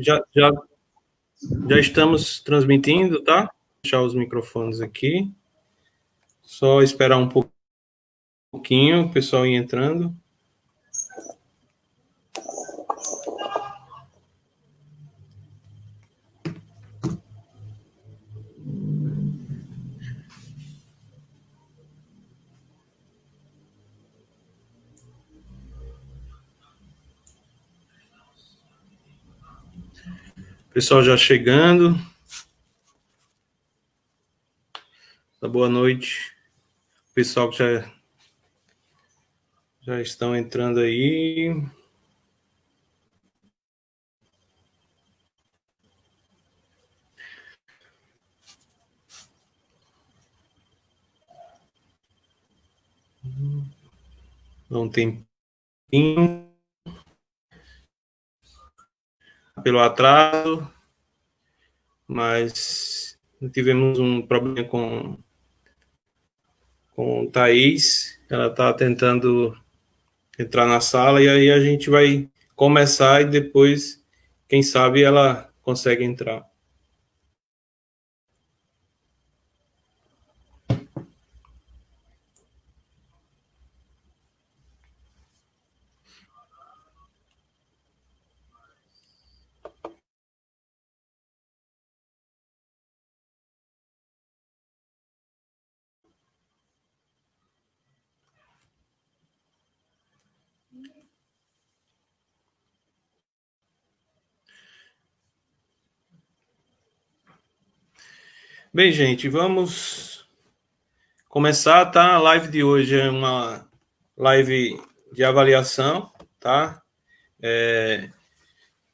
Já estamos transmitindo, tá? Vou deixar os microfones aqui. Só esperar um pouquinho, o pessoal ir entrando. Pessoal já chegando. Boa noite. Pessoal que já estão entrando aí. Não tem tempinho. Pelo atraso, mas tivemos um problema com Thaís. Ela está tentando entrar na sala e aí a gente vai começar e depois, quem sabe, ela consegue entrar. Bem, gente, vamos começar, tá? A live de hoje é uma live de avaliação, tá?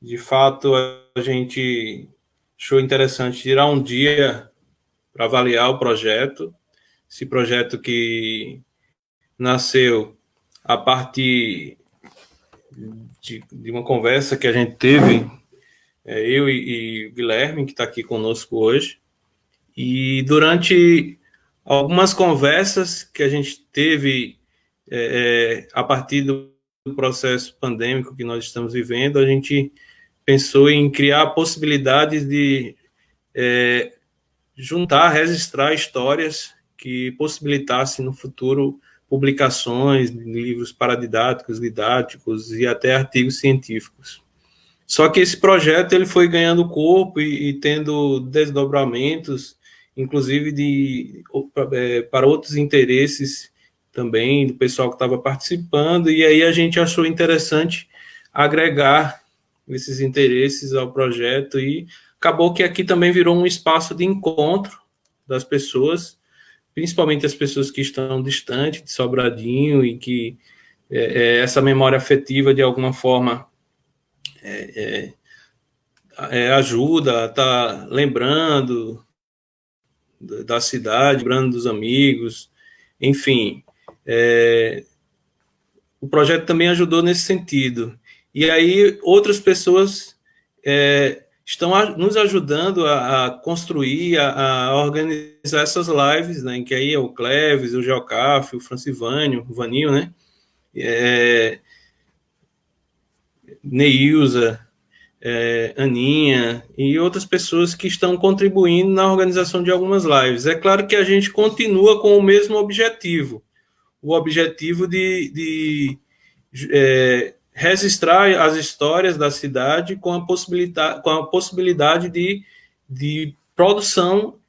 De fato, a gente achou interessante tirar um dia para avaliar o projeto. Esse projeto que nasceu a partir de uma conversa que a gente teve, eu e o Guilherme, que está aqui conosco hoje. E durante algumas conversas que a gente teve a partir do processo pandêmico que nós estamos vivendo, a gente pensou em criar possibilidades de juntar, registrar histórias que possibilitassem no futuro publicações de livros paradidáticos, didáticos e até artigos científicos. Só que esse projeto ele foi ganhando corpo e tendo desdobramentos, inclusive para outros interesses também do pessoal que estava participando, e aí a gente achou interessante agregar esses interesses ao projeto e acabou que aqui também virou um espaço de encontro das pessoas, principalmente as pessoas que estão distantes de Sobradinho e que essa memória afetiva de alguma forma ajuda a estar lembrando da cidade, lembrando dos amigos, enfim. O projeto também ajudou nesse sentido. E aí outras pessoas estão nos ajudando a construir, a organizar essas lives, né, em que aí é o Cleves, o Geocaf, o Francivânio, o Vanil, né, Neilza, Aninha e outras pessoas que estão contribuindo na organização de algumas lives. É claro que a gente continua com o mesmo objetivo, o objetivo de registrar as histórias da cidade com a possibilidade de produção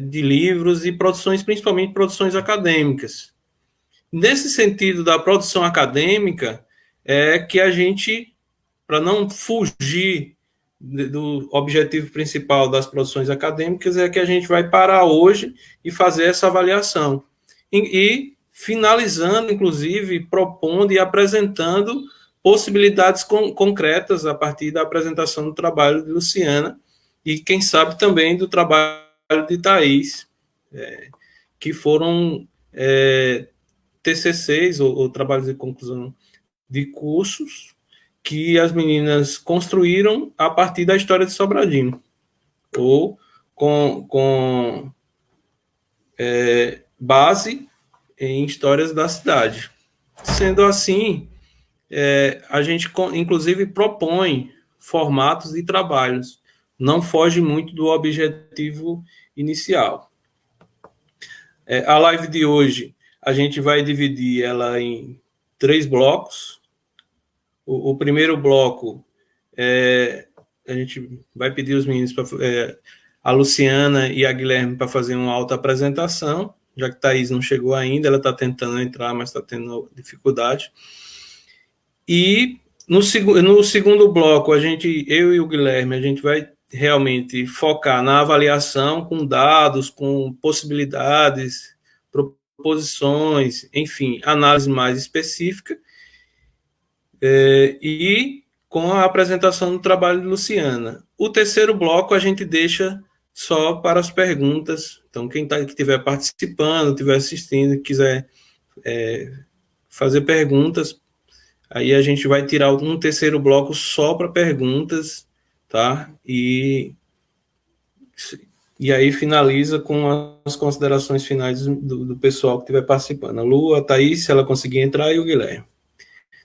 de livros e produções, principalmente produções acadêmicas. Nesse sentido da produção acadêmica, é que a gente, para não fugir do objetivo principal das produções acadêmicas, é que a gente vai parar hoje e fazer essa avaliação. E finalizando, inclusive, propondo e apresentando possibilidades concretas a partir da apresentação do trabalho de Luciana e, quem sabe, também do trabalho de Thaís, que foram TCCs, ou trabalhos de conclusão de cursos, que as meninas construíram a partir da história de Sobradinho, ou com base em histórias da cidade. Sendo assim, a gente, inclusive, propõe formatos e trabalhos. Não foge muito do objetivo inicial. A live de hoje, a gente vai dividir ela em 3 blocos. O primeiro bloco, a gente vai pedir os meninos, a Luciana e a Guilherme, para fazer uma autoapresentação, já que Thaís não chegou ainda, ela está tentando entrar, mas está tendo dificuldade. E no segundo bloco, eu e o Guilherme, a gente vai realmente focar na avaliação com dados, com possibilidades, proposições, enfim, análise mais específica, e com a apresentação do trabalho de Luciana. O terceiro bloco a gente deixa só para as perguntas. Então, quem que estiver participando, estiver assistindo, quiser fazer perguntas, aí a gente vai tirar um terceiro bloco só para perguntas, tá? E aí finaliza com as considerações finais do pessoal que estiver participando. A Lu, a Thaís, se ela conseguir entrar, e o Guilherme.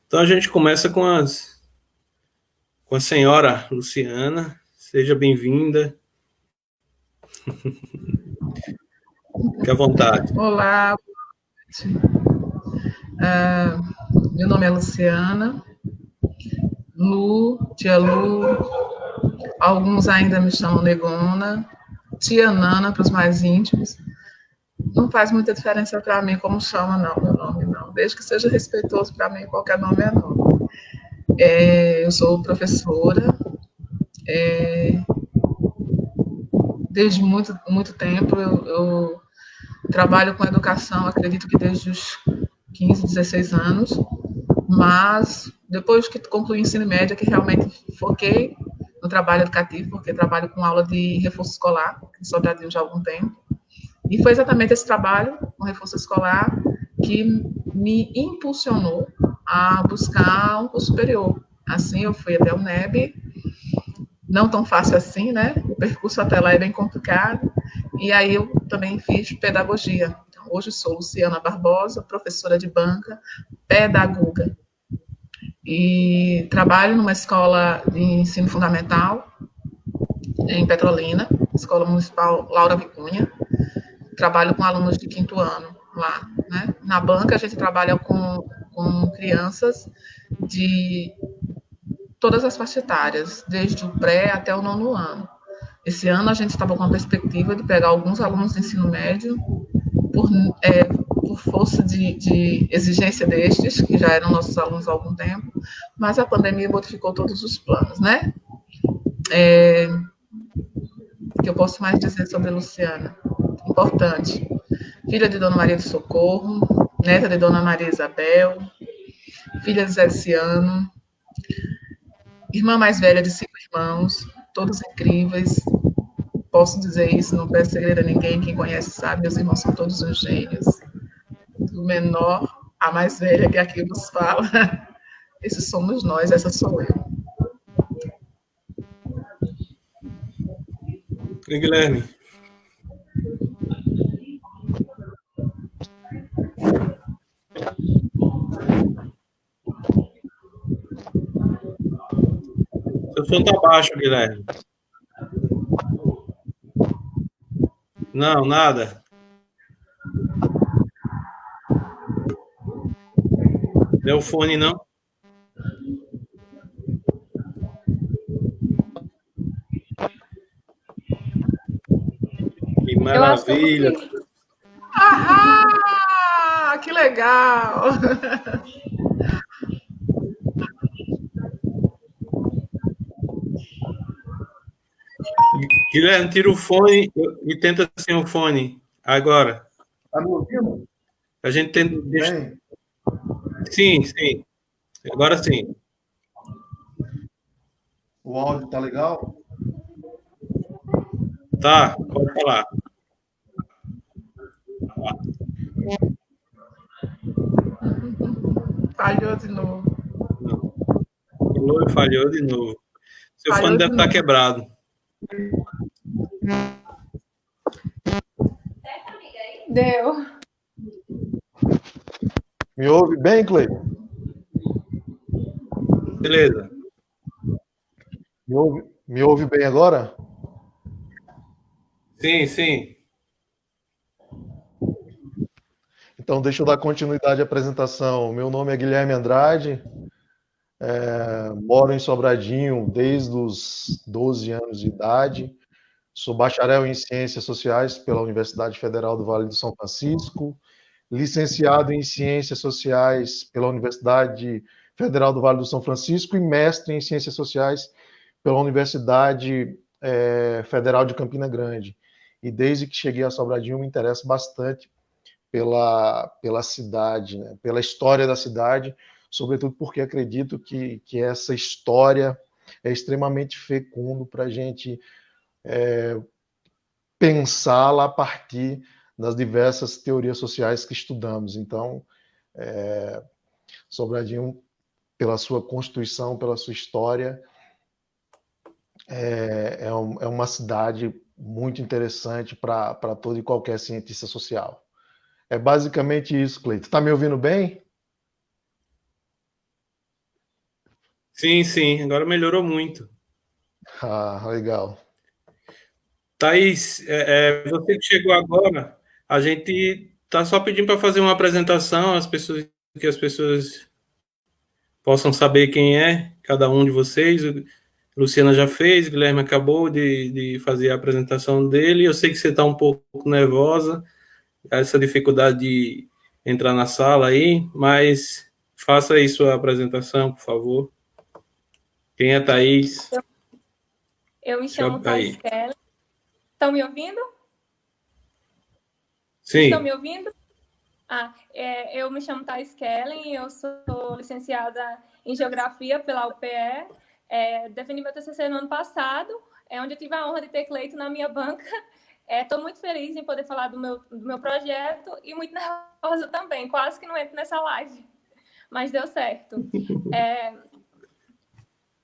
Então a gente começa com a senhora Luciana. Seja bem-vinda. Fique à vontade. Olá, meu nome é Luciana, tia Lu, alguns ainda me chamam Negona, tia Nana para os mais íntimos. Não faz muita diferença para mim como chama, não, meu nome, não. Desde que seja respeitoso para mim, qualquer nome é nome. Eu sou professora, desde muito tempo eu trabalho com educação, acredito que desde os 15, 16 anos, mas depois que concluí o ensino médio, que realmente foquei no trabalho educativo, porque trabalho com aula de reforço escolar, em Sobradinho já há algum tempo, e foi exatamente esse trabalho com reforço escolar que me impulsionou a buscar um curso superior. Assim, eu fui até o NEB, não tão fácil assim, né? O percurso até lá é bem complicado, e aí eu também fiz pedagogia. Então, hoje sou Luciana Barbosa, professora de banca, pedagoga, e trabalho numa escola de ensino fundamental em Petrolina, Escola Municipal Laura Vicunha. Trabalho com alunos de 5º ano lá, né? Na banca a gente trabalha com crianças de todas as faixas etárias, desde o pré até o 9º ano. Esse ano a gente estava com a perspectiva de pegar alguns alunos de ensino médio por força de exigência destes, que já eram nossos alunos há algum tempo, mas a pandemia modificou todos os planos, né? O que eu posso mais dizer sobre a Luciana? Importante. Filha de Dona Maria do Socorro, neta de Dona Maria Isabel, filha de Zé Ciano, irmã mais velha de 5 irmãos, todos incríveis. Posso dizer isso, não peço segredo a ninguém, quem conhece sabe, meus irmãos são todos uns gênios. Do menor à mais velha que aqui vos fala. Esses somos nós, essa sou eu. E Guilherme? Seu som está baixo, Guilherme. Não, nada. Deu fone, não? Que maravilha. Ah, que legal! Guilherme, tira o fone e tenta sem o fone. Agora. Está me ouvindo? A gente tenta. Bem. Sim, sim. Agora sim. O áudio está legal? Tá, pode falar. Falhou de novo. Falhou de novo. Seu fone deve estar quebrado. Deu. Me ouve bem, Cleiton? Beleza. Me ouve bem agora? Sim, sim. Então, deixa eu dar continuidade à apresentação. Meu nome é Guilherme Andrade, moro em Sobradinho desde os 12 anos de idade. Sou bacharel em Ciências Sociais pela Universidade Federal do Vale do São Francisco, licenciado em Ciências Sociais pela Universidade Federal do Vale do São Francisco e mestre em Ciências Sociais pela Universidade Federal de Campina Grande. E desde que cheguei a Sobradinho, me interesso bastante pela cidade, né? Pela história da cidade, sobretudo porque acredito que essa história é extremamente fecundo para a gente pensá-la a partir das diversas teorias sociais que estudamos. Então, Sobradinho, pela sua constituição, pela sua história, é uma cidade muito interessante para todo e qualquer cientista social. É basicamente isso, Cleito. Está me ouvindo bem? Sim, sim. Agora melhorou muito. Ah, legal. Thaís, você que chegou agora, a gente está só pedindo para fazer uma apresentação, que as pessoas possam saber quem é cada um de vocês. Luciana já fez, Guilherme acabou de fazer a apresentação dele. Eu sei que você está um pouco nervosa, essa dificuldade de entrar na sala aí, mas faça aí sua apresentação, por favor. Quem é Thaís? Eu me chamo Thaís Kellen. Estão me ouvindo? Sim. Estão me ouvindo? Eu me chamo Thaís Kellen, eu sou licenciada em Geografia pela UPE, defendi meu TCC no ano passado, onde eu tive a honra de ter Cleito na minha banca. Estou muito feliz em poder falar do meu projeto e muito nervosa também, quase que não entro nessa live, mas deu certo.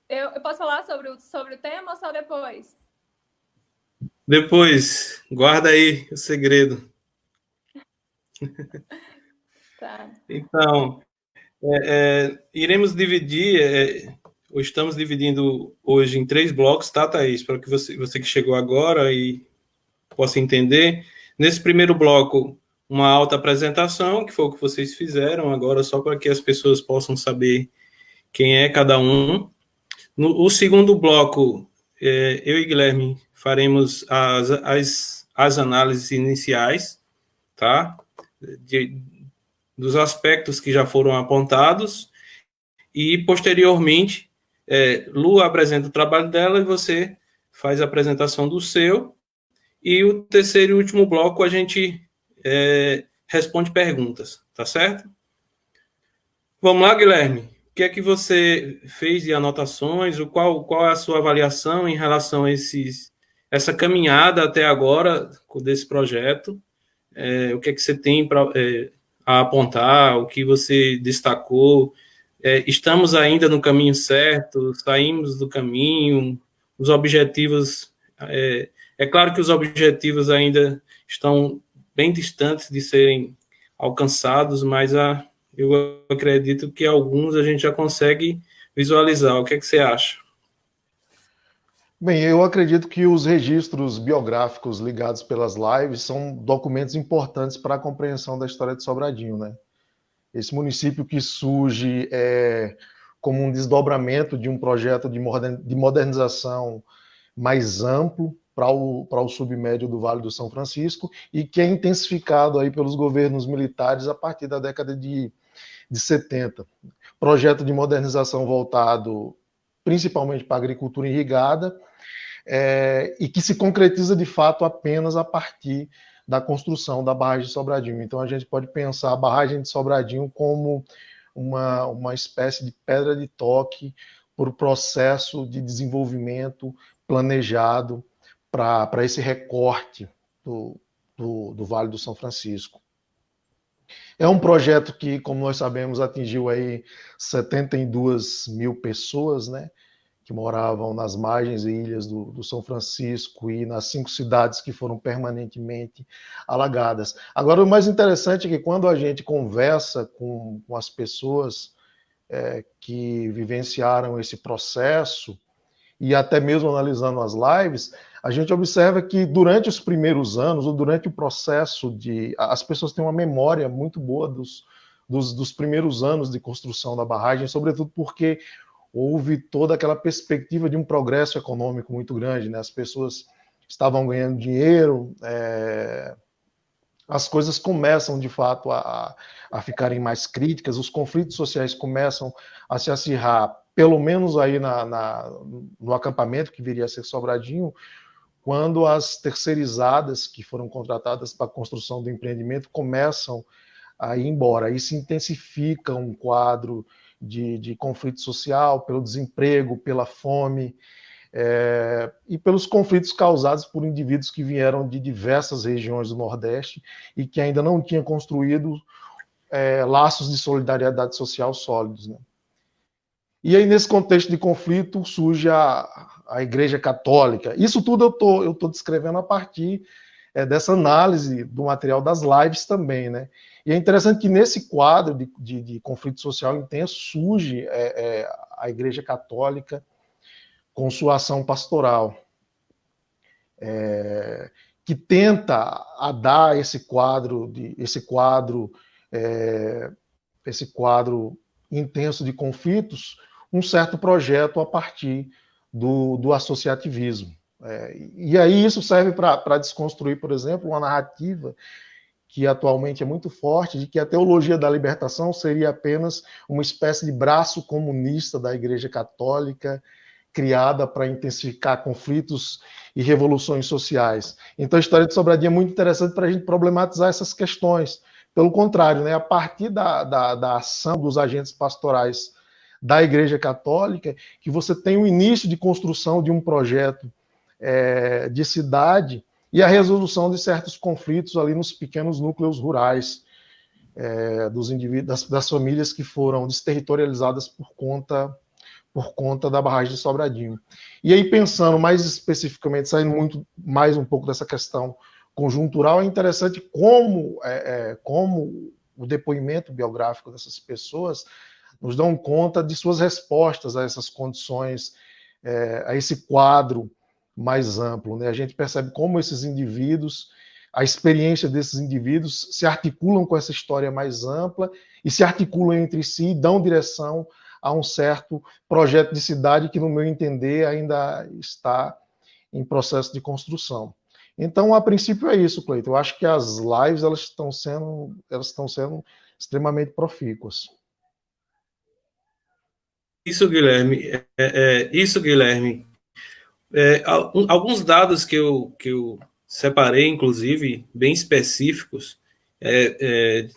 Eu posso falar sobre o tema ou só depois? Depois, guarda aí o segredo. Tá. Então, iremos dividir, ou estamos dividindo hoje em 3 blocos, tá, Thaís? Para que você que chegou agora e possa entender. Nesse primeiro bloco, uma alta apresentação, que foi o que vocês fizeram agora, só para que as pessoas possam saber quem é cada um. No segundo bloco, eu e Guilherme faremos as análises iniciais, tá? Dos aspectos que já foram apontados, e posteriormente, Lu apresenta o trabalho dela e você faz a apresentação do seu, e o terceiro e último bloco a gente responde perguntas, tá certo? Vamos lá, Guilherme. O que é que você fez de anotações? Qual é a sua avaliação em relação a essa caminhada até agora desse projeto? O que é que você tem a apontar? O que você destacou? Estamos ainda no caminho certo? Saímos do caminho? Os objetivos... É claro que os objetivos ainda estão bem distantes de serem alcançados, mas eu acredito que alguns a gente já consegue visualizar. O que é que você acha? Bem, eu acredito que os registros biográficos ligados pelas lives são documentos importantes para a compreensão da história de Sobradinho, né? Esse município que surge como um desdobramento de um projeto de modernização mais amplo para o submédio do Vale do São Francisco e que é intensificado aí pelos governos militares a partir da década de 70. Projeto de modernização voltado principalmente para a agricultura irrigada e que se concretiza de fato apenas a partir da construção da barragem de Sobradinho. Então a gente pode pensar a barragem de Sobradinho como uma espécie de pedra de toque para o processo de desenvolvimento planejado para esse recorte do Vale do São Francisco. É um projeto que, como nós sabemos, atingiu aí 72 mil pessoas, né, que moravam nas margens e ilhas do São Francisco e nas 5 cidades que foram permanentemente alagadas. Agora, o mais interessante é que quando a gente conversa com as pessoas que vivenciaram esse processo, e até mesmo analisando as lives, a gente observa que durante os primeiros anos, ou durante o processo as pessoas têm uma memória muito boa dos primeiros anos de construção da barragem, sobretudo porque houve toda aquela perspectiva de um progresso econômico muito grande, né? As pessoas estavam ganhando dinheiro, as coisas começam, de fato, a ficarem mais críticas, os conflitos sociais começam a se acirrar, pelo menos aí no acampamento que viria a ser Sobradinho, quando as terceirizadas que foram contratadas para a construção do empreendimento começam a ir embora. Aí se intensifica um quadro de conflito social, pelo desemprego, pela fome, e pelos conflitos causados por indivíduos que vieram de diversas regiões do Nordeste e que ainda não tinham construído laços de solidariedade social sólidos, né? E aí, nesse contexto de conflito, surge a Igreja Católica. Isso tudo eu tô descrevendo a partir dessa análise do material das lives também, né? E é interessante que nesse quadro de conflito social intenso surge a Igreja Católica com sua ação pastoral, que tenta dar esse quadro intenso de conflitos um certo projeto a partir do associativismo. E aí isso serve para desconstruir, por exemplo, uma narrativa que atualmente é muito forte, de que a teologia da libertação seria apenas uma espécie de braço comunista da Igreja Católica, criada para intensificar conflitos e revoluções sociais. Então a história de Sobradinho é muito interessante para a gente problematizar essas questões. Pelo contrário, né, a partir da ação dos agentes pastorais da Igreja Católica, que você tem o início de construção de um projeto de cidade e a resolução de certos conflitos ali nos pequenos núcleos rurais dos indivíduos, das famílias que foram desterritorializadas por conta da barragem de Sobradinho. E aí, pensando mais especificamente, saindo muito mais um pouco dessa questão conjuntural, é interessante como o depoimento biográfico dessas pessoas nos dão conta de suas respostas a essas condições, a esse quadro mais amplo, né? A gente percebe como esses indivíduos, a experiência desses indivíduos se articulam com essa história mais ampla e se articulam entre si e dão direção a um certo projeto de cidade que, no meu entender, ainda está em processo de construção. Então, a princípio é isso, Cleiton. Eu acho que as lives elas estão sendo extremamente profícuas. Isso, Guilherme. Alguns dados que eu separei, inclusive, bem específicos,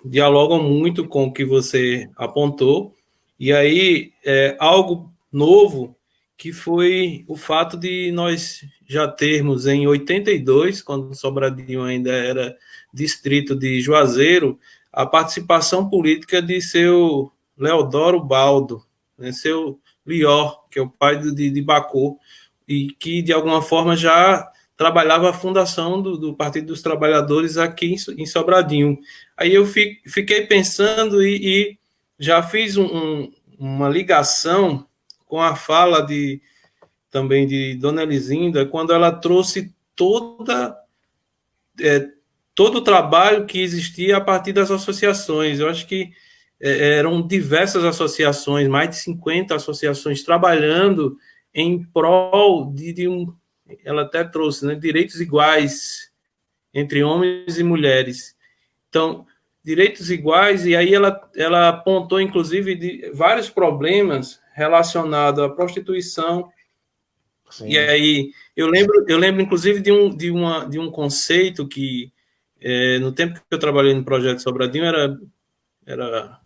dialogam muito com o que você apontou. E aí, algo novo, que foi o fato de nós já termos, em 82, quando Sobradinho ainda era distrito de Juazeiro, a participação política de seu Leodoro Baldo, né, seu Lior, que é o pai de Bacô, e que, de alguma forma, já trabalhava a fundação do Partido dos Trabalhadores aqui em Sobradinho. Aí eu fiquei pensando e já fiz uma ligação com a fala também de Dona Elisinda, quando ela trouxe todo o trabalho que existia a partir das associações. Eu acho que eram diversas associações, mais de 50 associações trabalhando em prol ela até trouxe, né, direitos iguais entre homens e mulheres. Então, direitos iguais, e aí ela apontou, inclusive, vários problemas relacionados à prostituição. Sim. E aí, eu lembro inclusive, de um conceito que, no tempo que eu trabalhei no Projeto Sobradinho, era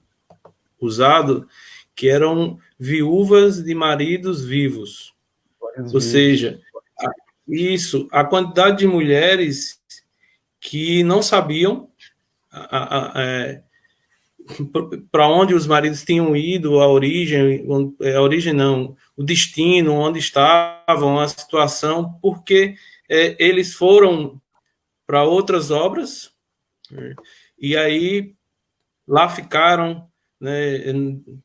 usado, que eram viúvas de maridos vivos. Ou seja, a quantidade de mulheres que não sabiam para onde os maridos tinham ido, a origem não, o destino, onde estavam, a situação, porque eles foram para outras obras, e aí lá ficaram né,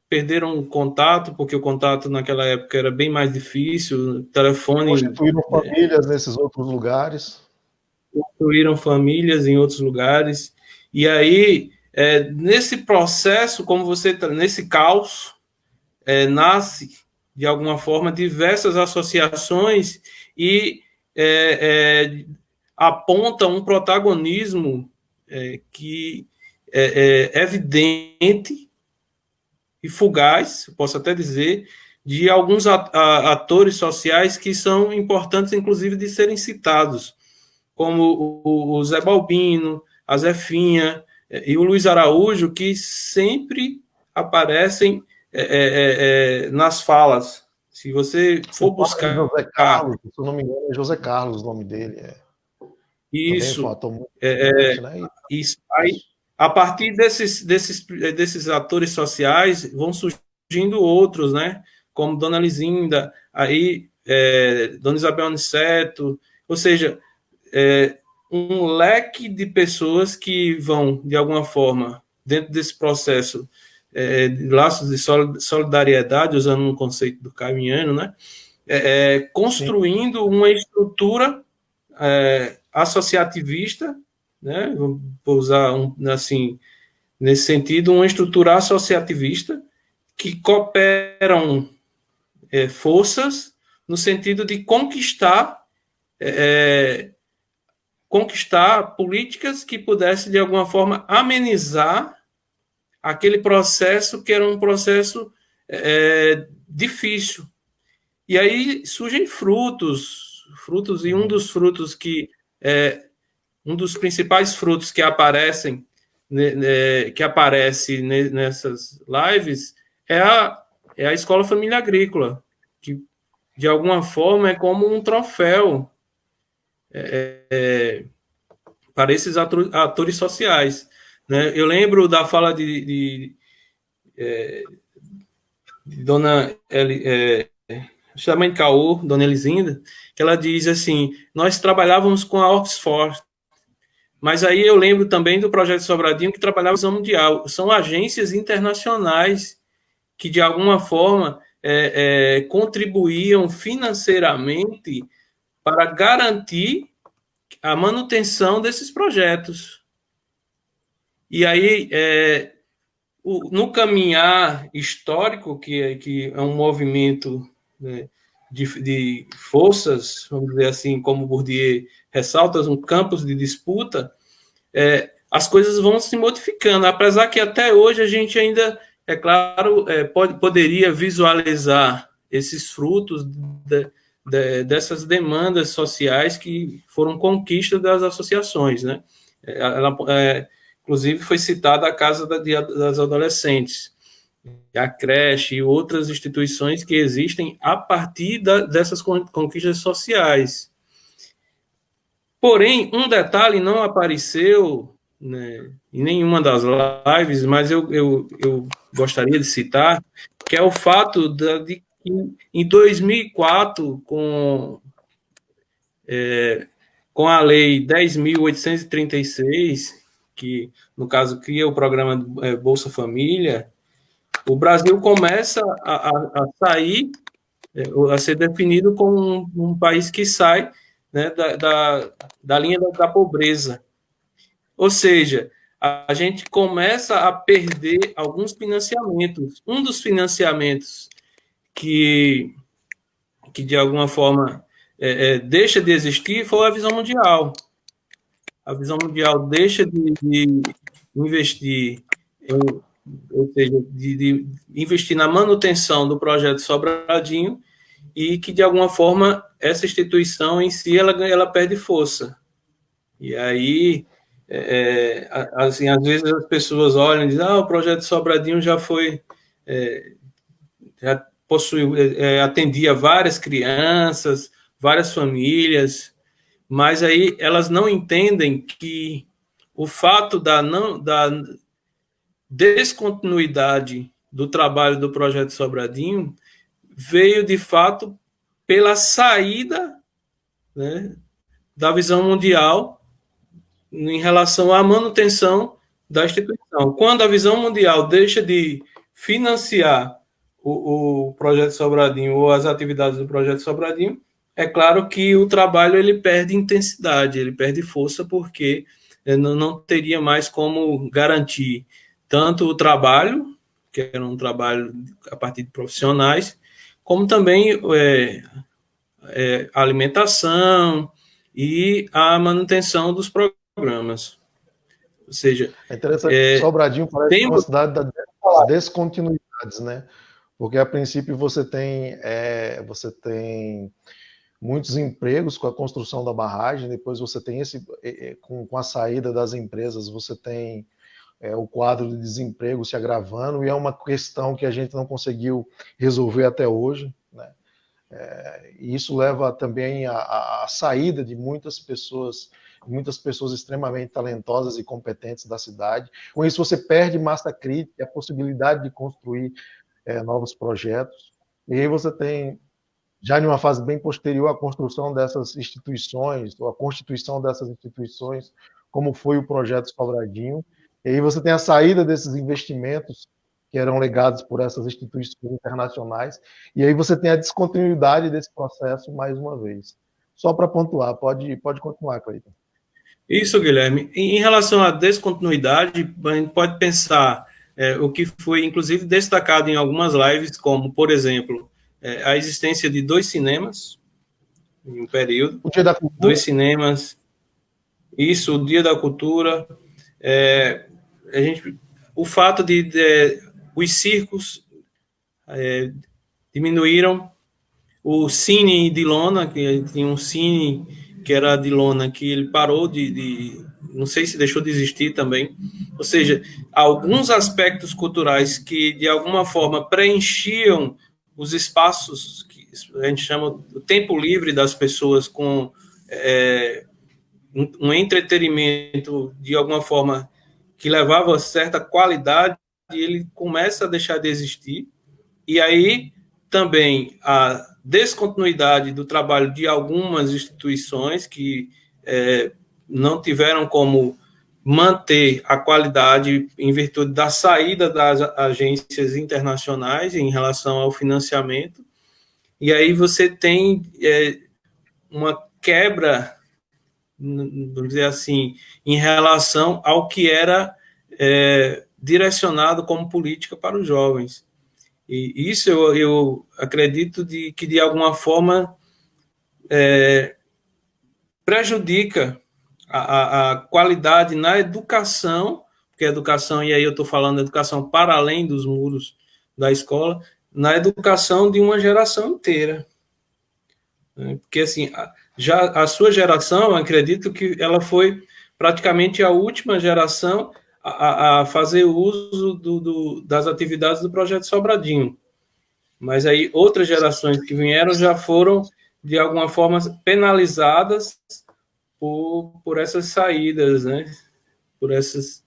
perderam o contato, porque o contato naquela época era bem mais difícil, o telefone... Constituíram famílias nesses outros lugares. Construíram famílias em outros lugares, e aí, nesse processo, como você nesse caos, nasce, de alguma forma, diversas associações e aponta um protagonismo que é evidente e fugaz, posso até dizer, de alguns atores sociais que são importantes, inclusive, de serem citados, como o Zé Balbino, a Zefinha e o Luiz Araújo, que sempre aparecem nas falas. Se você for buscar... José Carlos, se eu não me engano, é José Carlos o nome dele. Isso. Também foi um ator muito importante, né? Isso. Aí, a partir desses atores sociais, vão surgindo outros, né? Como Dona Lisinda, aí, Dona Isabel Aniceto, ou seja, um leque de pessoas que vão, de alguma forma, dentro desse processo de laços de solidariedade, usando um conceito do Caimiano, né? Construindo uma estrutura associativista, né? Vou usar assim, nesse sentido, uma estrutura associativista que cooperam forças no sentido de conquistar políticas que pudessem, de alguma forma, amenizar aquele processo que era um processo difícil. E aí surgem frutos, e um dos frutos um dos principais frutos que aparece nessas lives é a Escola Família Agrícola, que, de alguma forma, é como um troféu para esses atores sociais, né? Eu lembro da fala de Dona justamente Caô, Dona Elisinda, que ela diz assim: nós trabalhávamos com a Oxford, mas aí eu lembro também do Projeto Sobradinho, que trabalhava com a Visão Mundial. São agências internacionais que, de alguma forma, contribuíam financeiramente para garantir a manutenção desses projetos. E aí, no caminhar histórico, que é um movimento, né, de forças, vamos dizer assim, como Bourdieu ressalta, um campus de disputa, as coisas vão se modificando, apesar que até hoje a gente ainda, é claro, poderia visualizar esses frutos dessas demandas sociais que foram conquistas das associações, né? Inclusive foi citada a Casa das Adolescentes, a creche e outras instituições que existem a partir dessas conquistas sociais. Porém, um detalhe não apareceu, né, em nenhuma das lives, mas eu gostaria de citar, que é o fato de que em 2004, com a Lei 10.836, que, no caso, cria o programa Bolsa Família, o Brasil começa a sair, a ser definido como um país que sai, né, da linha da pobreza. Ou seja, a gente começa a perder alguns financiamentos. Um dos financiamentos que de alguma forma, deixa de existir foi a Visão Mundial. A Visão Mundial deixa de investir ou seja, de investir na manutenção do projeto Sobradinho, e que, de alguma forma, essa instituição em si, ela perde força. E aí, assim, às vezes as pessoas olham e dizem, o projeto Sobradinho já foi, já atendia várias crianças, várias famílias, mas aí elas não entendem que o fato da descontinuidade do trabalho do projeto Sobradinho veio, de fato, pela saída, né, da Visão Mundial em relação à manutenção da instituição. Quando a visão mundial deixa de financiar o Projeto Sobradinho ou as atividades do Projeto Sobradinho, é claro que o trabalho ele perde intensidade, ele perde força, porque não teria mais como garantir tanto o trabalho, que era um trabalho a partir de profissionais, como também a alimentação e a manutenção dos programas. Ou seja, é interessante que Sobradinho parece uma cidade das descontinuidades, né? Porque a princípio você tem muitos empregos com a construção da barragem, depois você tem com a saída das empresas, você tem o quadro de desemprego se agravando, e é uma questão que a gente não conseguiu resolver até hoje, né? E isso leva também à saída de muitas pessoas extremamente talentosas e competentes da cidade. Com isso você perde massa crítica, a possibilidade de construir novos projetos, e aí você tem, já em uma fase bem posterior, a construção dessas instituições, ou a constituição dessas instituições, como foi o projeto Sobradinho, e aí você tem a saída desses investimentos que eram legados por essas instituições internacionais, e aí você tem a descontinuidade desse processo mais uma vez. Só para pontuar, pode continuar, Cleiton. Isso, Guilherme. Em relação à descontinuidade, a gente pode pensar o que foi, inclusive, destacado em algumas lives, como, por exemplo, a existência de 2 cinemas em um período. O Dia da Cultura. 2 cinemas. Isso, o Dia da Cultura. O fato de os circos diminuíram. O cine de lona, que tinha um cine que era de lona, que ele parou não sei se deixou de existir também. Ou seja, alguns aspectos culturais que, de alguma forma, preenchiam os espaços que a gente chama o tempo livre das pessoas com um entretenimento, de alguma forma, que levava a certa qualidade, e ele começa a deixar de existir. E aí, também, a descontinuidade do trabalho de algumas instituições que não tiveram como manter a qualidade em virtude da saída das agências internacionais em relação ao financiamento. E aí você tem uma quebra, vamos dizer assim, em relação ao que era direcionado como política para os jovens. E isso eu acredito que, de alguma forma, prejudica a qualidade na educação, porque a educação, e aí eu estou falando da educação para além dos muros da escola, na educação de uma geração inteira. Porque, assim, já a sua geração, eu acredito que ela foi praticamente a última geração a fazer uso das atividades do Projeto Sobradinho. Mas aí outras gerações que vieram já foram, de alguma forma, penalizadas por essas saídas, né? Por essas...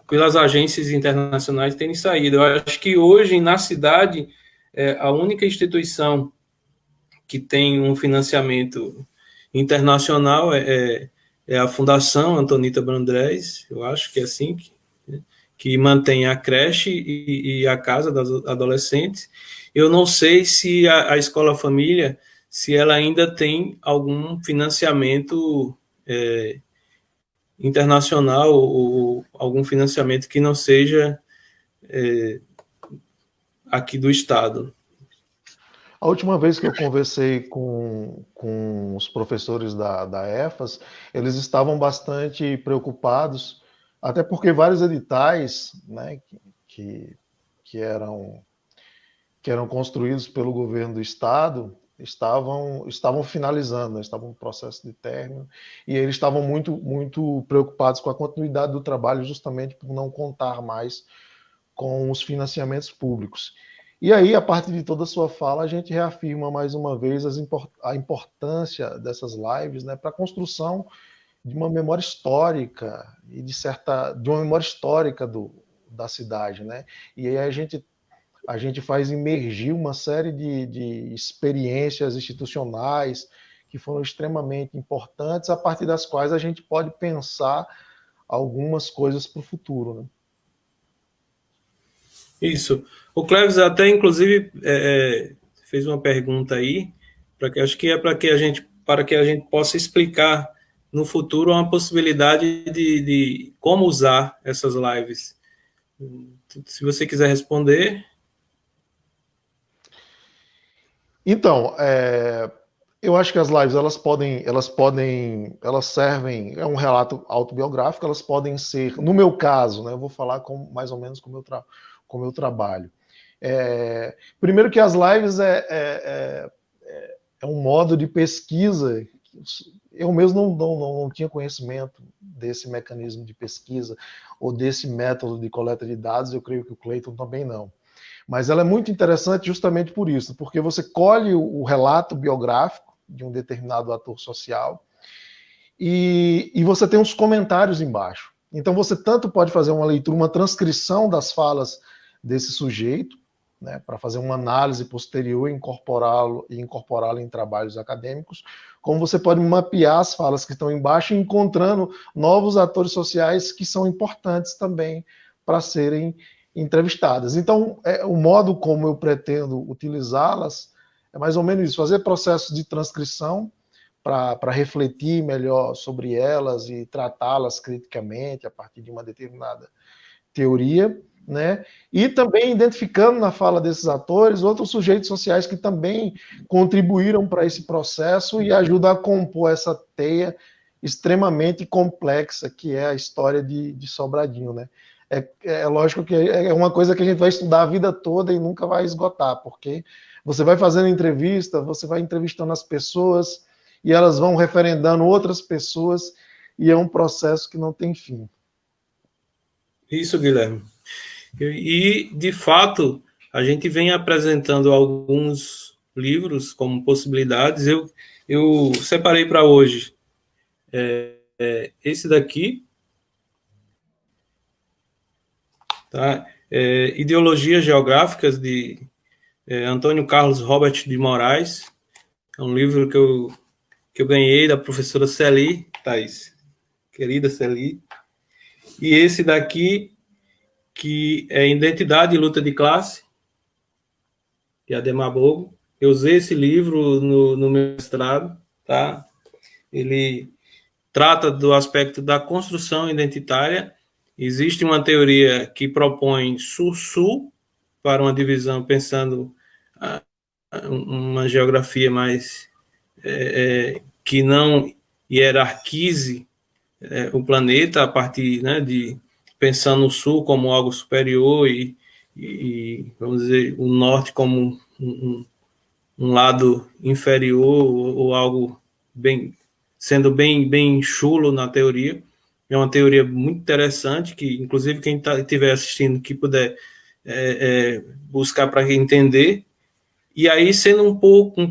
pelas agências internacionais terem saído. Eu acho que hoje, na cidade, a única instituição que tem um financiamento internacional é a Fundação Antonita Brandrés, eu acho que é assim, que mantém a creche e a casa das adolescentes. Eu não sei se a Escola Família, se ela ainda tem algum financiamento internacional ou algum financiamento que não seja aqui do Estado. A última vez que eu conversei com os professores da EFAS, eles estavam bastante preocupados, até porque vários editais, né, que eram construídos pelo governo do Estado estavam finalizando, né, estavam no processo de término, e eles estavam muito preocupados com a continuidade do trabalho, justamente por não contar mais com os financiamentos públicos. E aí, a partir de toda a sua fala, a gente reafirma mais uma vez a importância dessas lives, né, para a construção de uma memória histórica e de uma memória histórica da cidade, né? E aí a gente faz emergir uma série de experiências institucionais que foram extremamente importantes, a partir das quais a gente pode pensar algumas coisas para o futuro, né? Isso. O Cleves até, inclusive, fez uma pergunta aí, acho que é para que a gente possa explicar no futuro uma possibilidade de como usar essas lives. Se você quiser responder. Então, eu acho que as lives elas servem, é um relato autobiográfico, elas podem ser, no meu caso, né, eu vou falar mais ou menos com o meu trabalho. Primeiro que as lives é um modo de pesquisa. Eu mesmo não tinha conhecimento desse mecanismo de pesquisa ou desse método de coleta de dados, eu creio que o Cleiton também não. Mas ela é muito interessante justamente por isso, porque você colhe o relato biográfico de um determinado ator social e você tem uns comentários embaixo. Então você tanto pode fazer uma leitura, uma transcrição das falas desse sujeito, né, para fazer uma análise posterior e incorporá-lo em trabalhos acadêmicos, como você pode mapear as falas que estão embaixo, encontrando novos atores sociais que são importantes também para serem entrevistadas. Então, o modo como eu pretendo utilizá-las é mais ou menos isso, fazer processos de transcrição para refletir melhor sobre elas e tratá-las criticamente a partir de uma determinada teoria, né? E também identificando na fala desses atores outros sujeitos sociais que também contribuíram para esse processo e ajudam a compor essa extremamente complexa que é a história de Sobradinho, né? É lógico que é uma coisa que a gente vai estudar a vida toda e nunca vai esgotar, porque você vai fazendo entrevista, você vai entrevistando as pessoas e elas vão referendando outras pessoas e é um processo que não tem fim. Isso, Guilherme. E, de fato, a gente vem apresentando alguns livros como possibilidades. Eu separei para hoje esse daqui, tá? Ideologias Geográficas, de Antônio Carlos Robert de Moraes. É um livro que eu ganhei da professora Celi, Thaís, querida Celi. E esse daqui, que é Identidade e Luta de Classe, de Ademar Bogo. Eu usei esse livro no meu mestrado, tá? Ele trata do aspecto da construção identitária. Existe uma teoria que propõe Sul-Sul para uma divisão, pensando uma geografia mais que não hierarquize o planeta a partir, né, de pensando no Sul como algo superior e vamos dizer, o Norte como um lado inferior ou algo sendo bem chulo na teoria. É uma teoria muito interessante que, inclusive, quem estiver assistindo, que puder buscar para entender. E aí, sendo um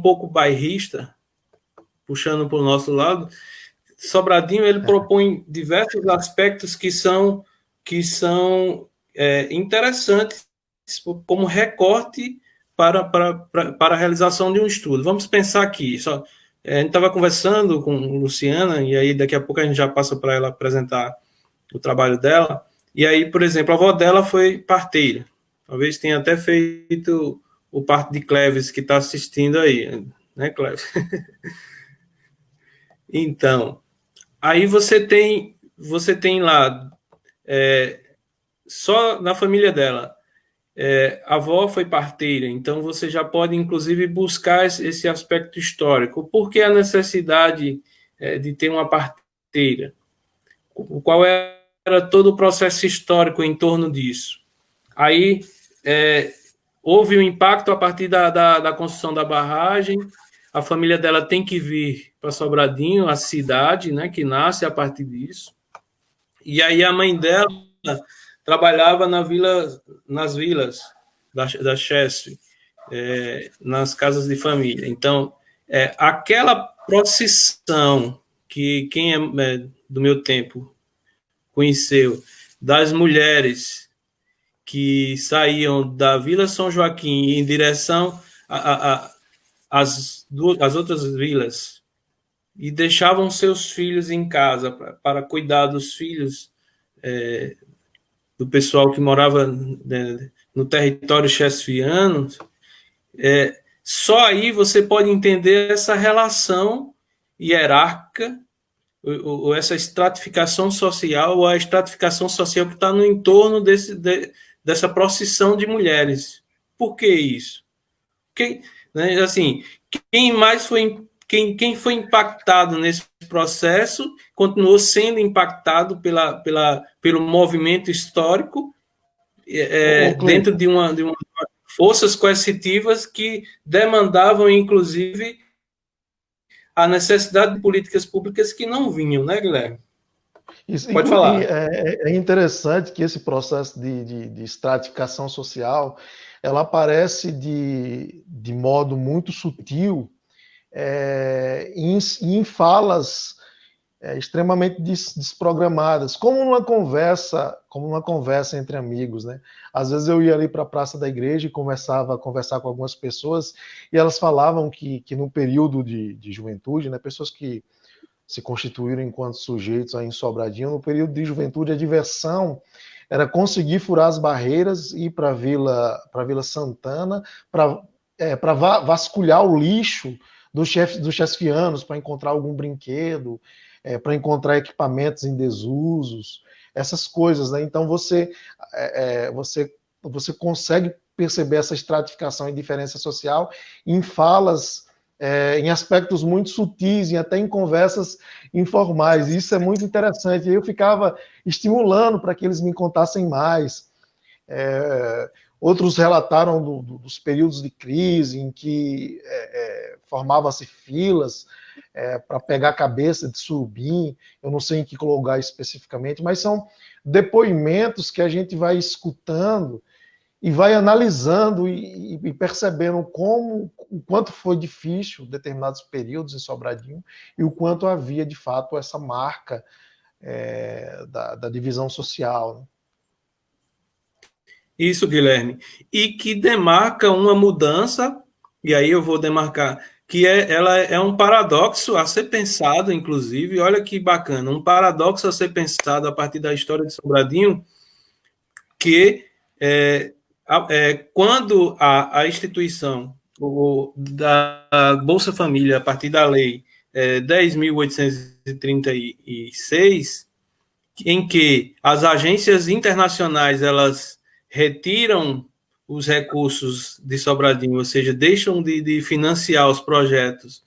pouco bairrista, puxando para o nosso lado, Sobradinho ele propõe diversos aspectos que são interessantes como recorte para a realização de um estudo. Vamos pensar aqui, a gente estava conversando com Luciana, e aí daqui a pouco a gente já passa para ela apresentar o trabalho dela, e aí, por exemplo, a avó dela foi parteira, talvez tenha até feito o parto de Cleves, que está assistindo aí, né, Cleves? Então, aí você tem lá, só na família dela, a avó foi parteira, então você já pode, inclusive, buscar esse aspecto histórico. Por que a necessidade de ter uma parteira? Qual era todo o processo histórico em torno disso? Aí houve um impacto a partir da construção da barragem. A família dela tem que vir para Sobradinho, a cidade, né, que nasce a partir disso. E aí a mãe dela trabalhava nas vilas da Chesf, nas casas de família. Então, aquela procissão que quem é do meu tempo conheceu, das mulheres que saíam da Vila São Joaquim em direção às outras vilas e deixavam seus filhos em casa para cuidar dos filhos do pessoal que morava, né, no território chefiano, só aí você pode entender essa relação hierárquica, ou essa estratificação social, ou a estratificação social que está no entorno dessa procissão de mulheres. Por que isso? Né, assim, quem foi impactado nesse processo continuou sendo impactado pelo movimento histórico, dentro de uma forças coercitivas que demandavam, inclusive, a necessidade de políticas públicas que não vinham, né, Guilherme? Pode falar. É interessante que esse processo de estratificação social, ela aparece de modo muito sutil em falas extremamente desprogramadas, como numa conversa entre amigos, né? Às vezes eu ia ali para a praça da igreja e começava a conversar com algumas pessoas e elas falavam que no período de juventude, né, pessoas que se constituíram enquanto sujeitos aí em Sobradinho, no período de juventude, a diversão era conseguir furar as barreiras e ir para a Vila Santana para vasculhar o lixo dos chefianos, para encontrar algum brinquedo, para encontrar equipamentos em desusos, essas coisas, né? Então você consegue perceber essa estratificação e diferença social em falas, em aspectos muito sutis e até em conversas informais. Isso é muito interessante. Eu ficava estimulando para que eles me contassem mais. Outros relataram dos períodos de crise em que formavam-se filas para pegar a cabeça de surubim. Eu não sei em que lugar especificamente, mas são depoimentos que a gente vai escutando e vai analisando e percebendo o quanto foi difícil determinados períodos em Sobradinho e o quanto havia, de fato, essa marca da divisão social, né? Isso, Guilherme. E que demarca uma mudança, e aí eu vou demarcar, que ela é um paradoxo a ser pensado, inclusive, olha que bacana, um paradoxo a ser pensado a partir da história de Sobradinho, que quando a instituição da Bolsa Família, a partir da lei 10.836, em que as agências internacionais elas retiram os recursos de Sobradinho, ou seja, deixam de financiar os projetos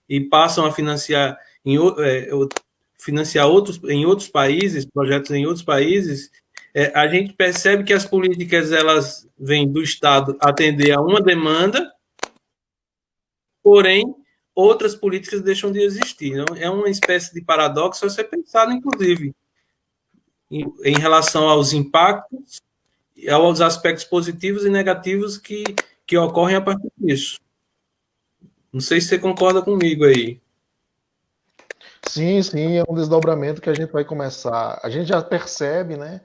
e passam a financiar em outros países, projetos em outros países, a gente percebe que as políticas elas vêm do Estado atender a uma demanda, porém outras políticas deixam de existir. Então, é uma espécie de paradoxo a ser pensado, inclusive, em relação aos impactos, aos aspectos positivos e negativos que ocorrem a partir disso. Não sei se você concorda comigo aí. Sim, é um desdobramento que a gente vai começar. A gente já percebe, né?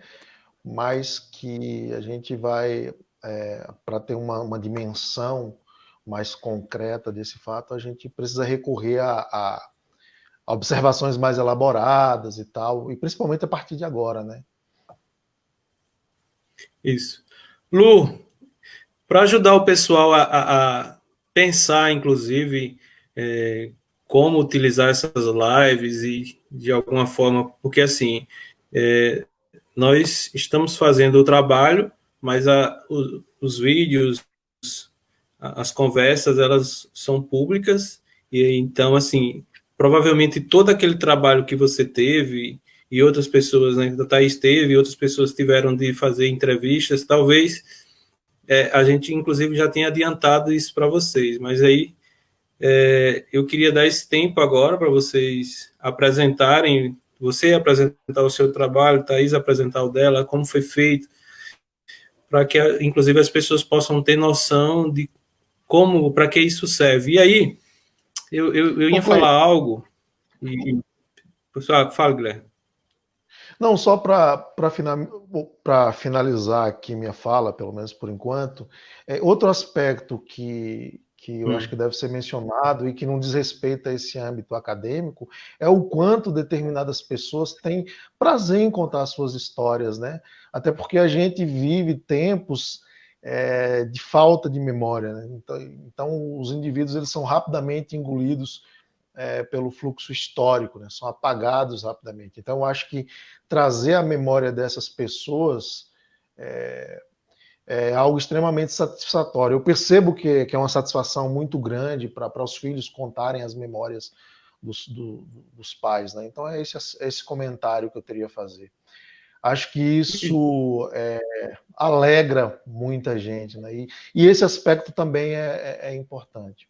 Mas que a gente vai, para ter uma dimensão mais concreta desse fato, a gente precisa recorrer a observações mais elaboradas e tal, e principalmente a partir de agora, né? Isso. Lu, para ajudar o pessoal a pensar, inclusive, como utilizar essas lives e, de alguma forma, porque, assim, nós estamos fazendo o trabalho, mas os vídeos, as conversas, elas são públicas, e então, assim, provavelmente todo aquele trabalho que você teve e outras pessoas, né, a Thaís teve, e outras pessoas tiveram de fazer entrevistas, talvez a gente, inclusive, já tenha adiantado isso para vocês, mas aí eu queria dar esse tempo agora para vocês apresentarem, você apresentar o seu trabalho, Thaís apresentar o dela, como foi feito, para que, inclusive, as pessoas possam ter noção de para que isso serve. E aí, eu ia falar algo, e fala, Guilherme. Não, só para finalizar aqui minha fala, pelo menos por enquanto, outro aspecto que que eu acho que deve ser mencionado e que não diz respeito a esse âmbito acadêmico, é o quanto determinadas pessoas têm prazer em contar suas histórias, né? Até porque a gente vive tempos de falta de memória, né? Então, os indivíduos eles são rapidamente engolidos pelo fluxo histórico, né? São apagados rapidamente. Então, eu acho que trazer a memória dessas pessoas é algo extremamente satisfatório. Eu percebo que é uma satisfação muito grande para os filhos contarem as memórias dos pais, né? Então, é esse comentário que eu teria a fazer. Acho que isso alegra muita gente, né? E esse aspecto também é importante.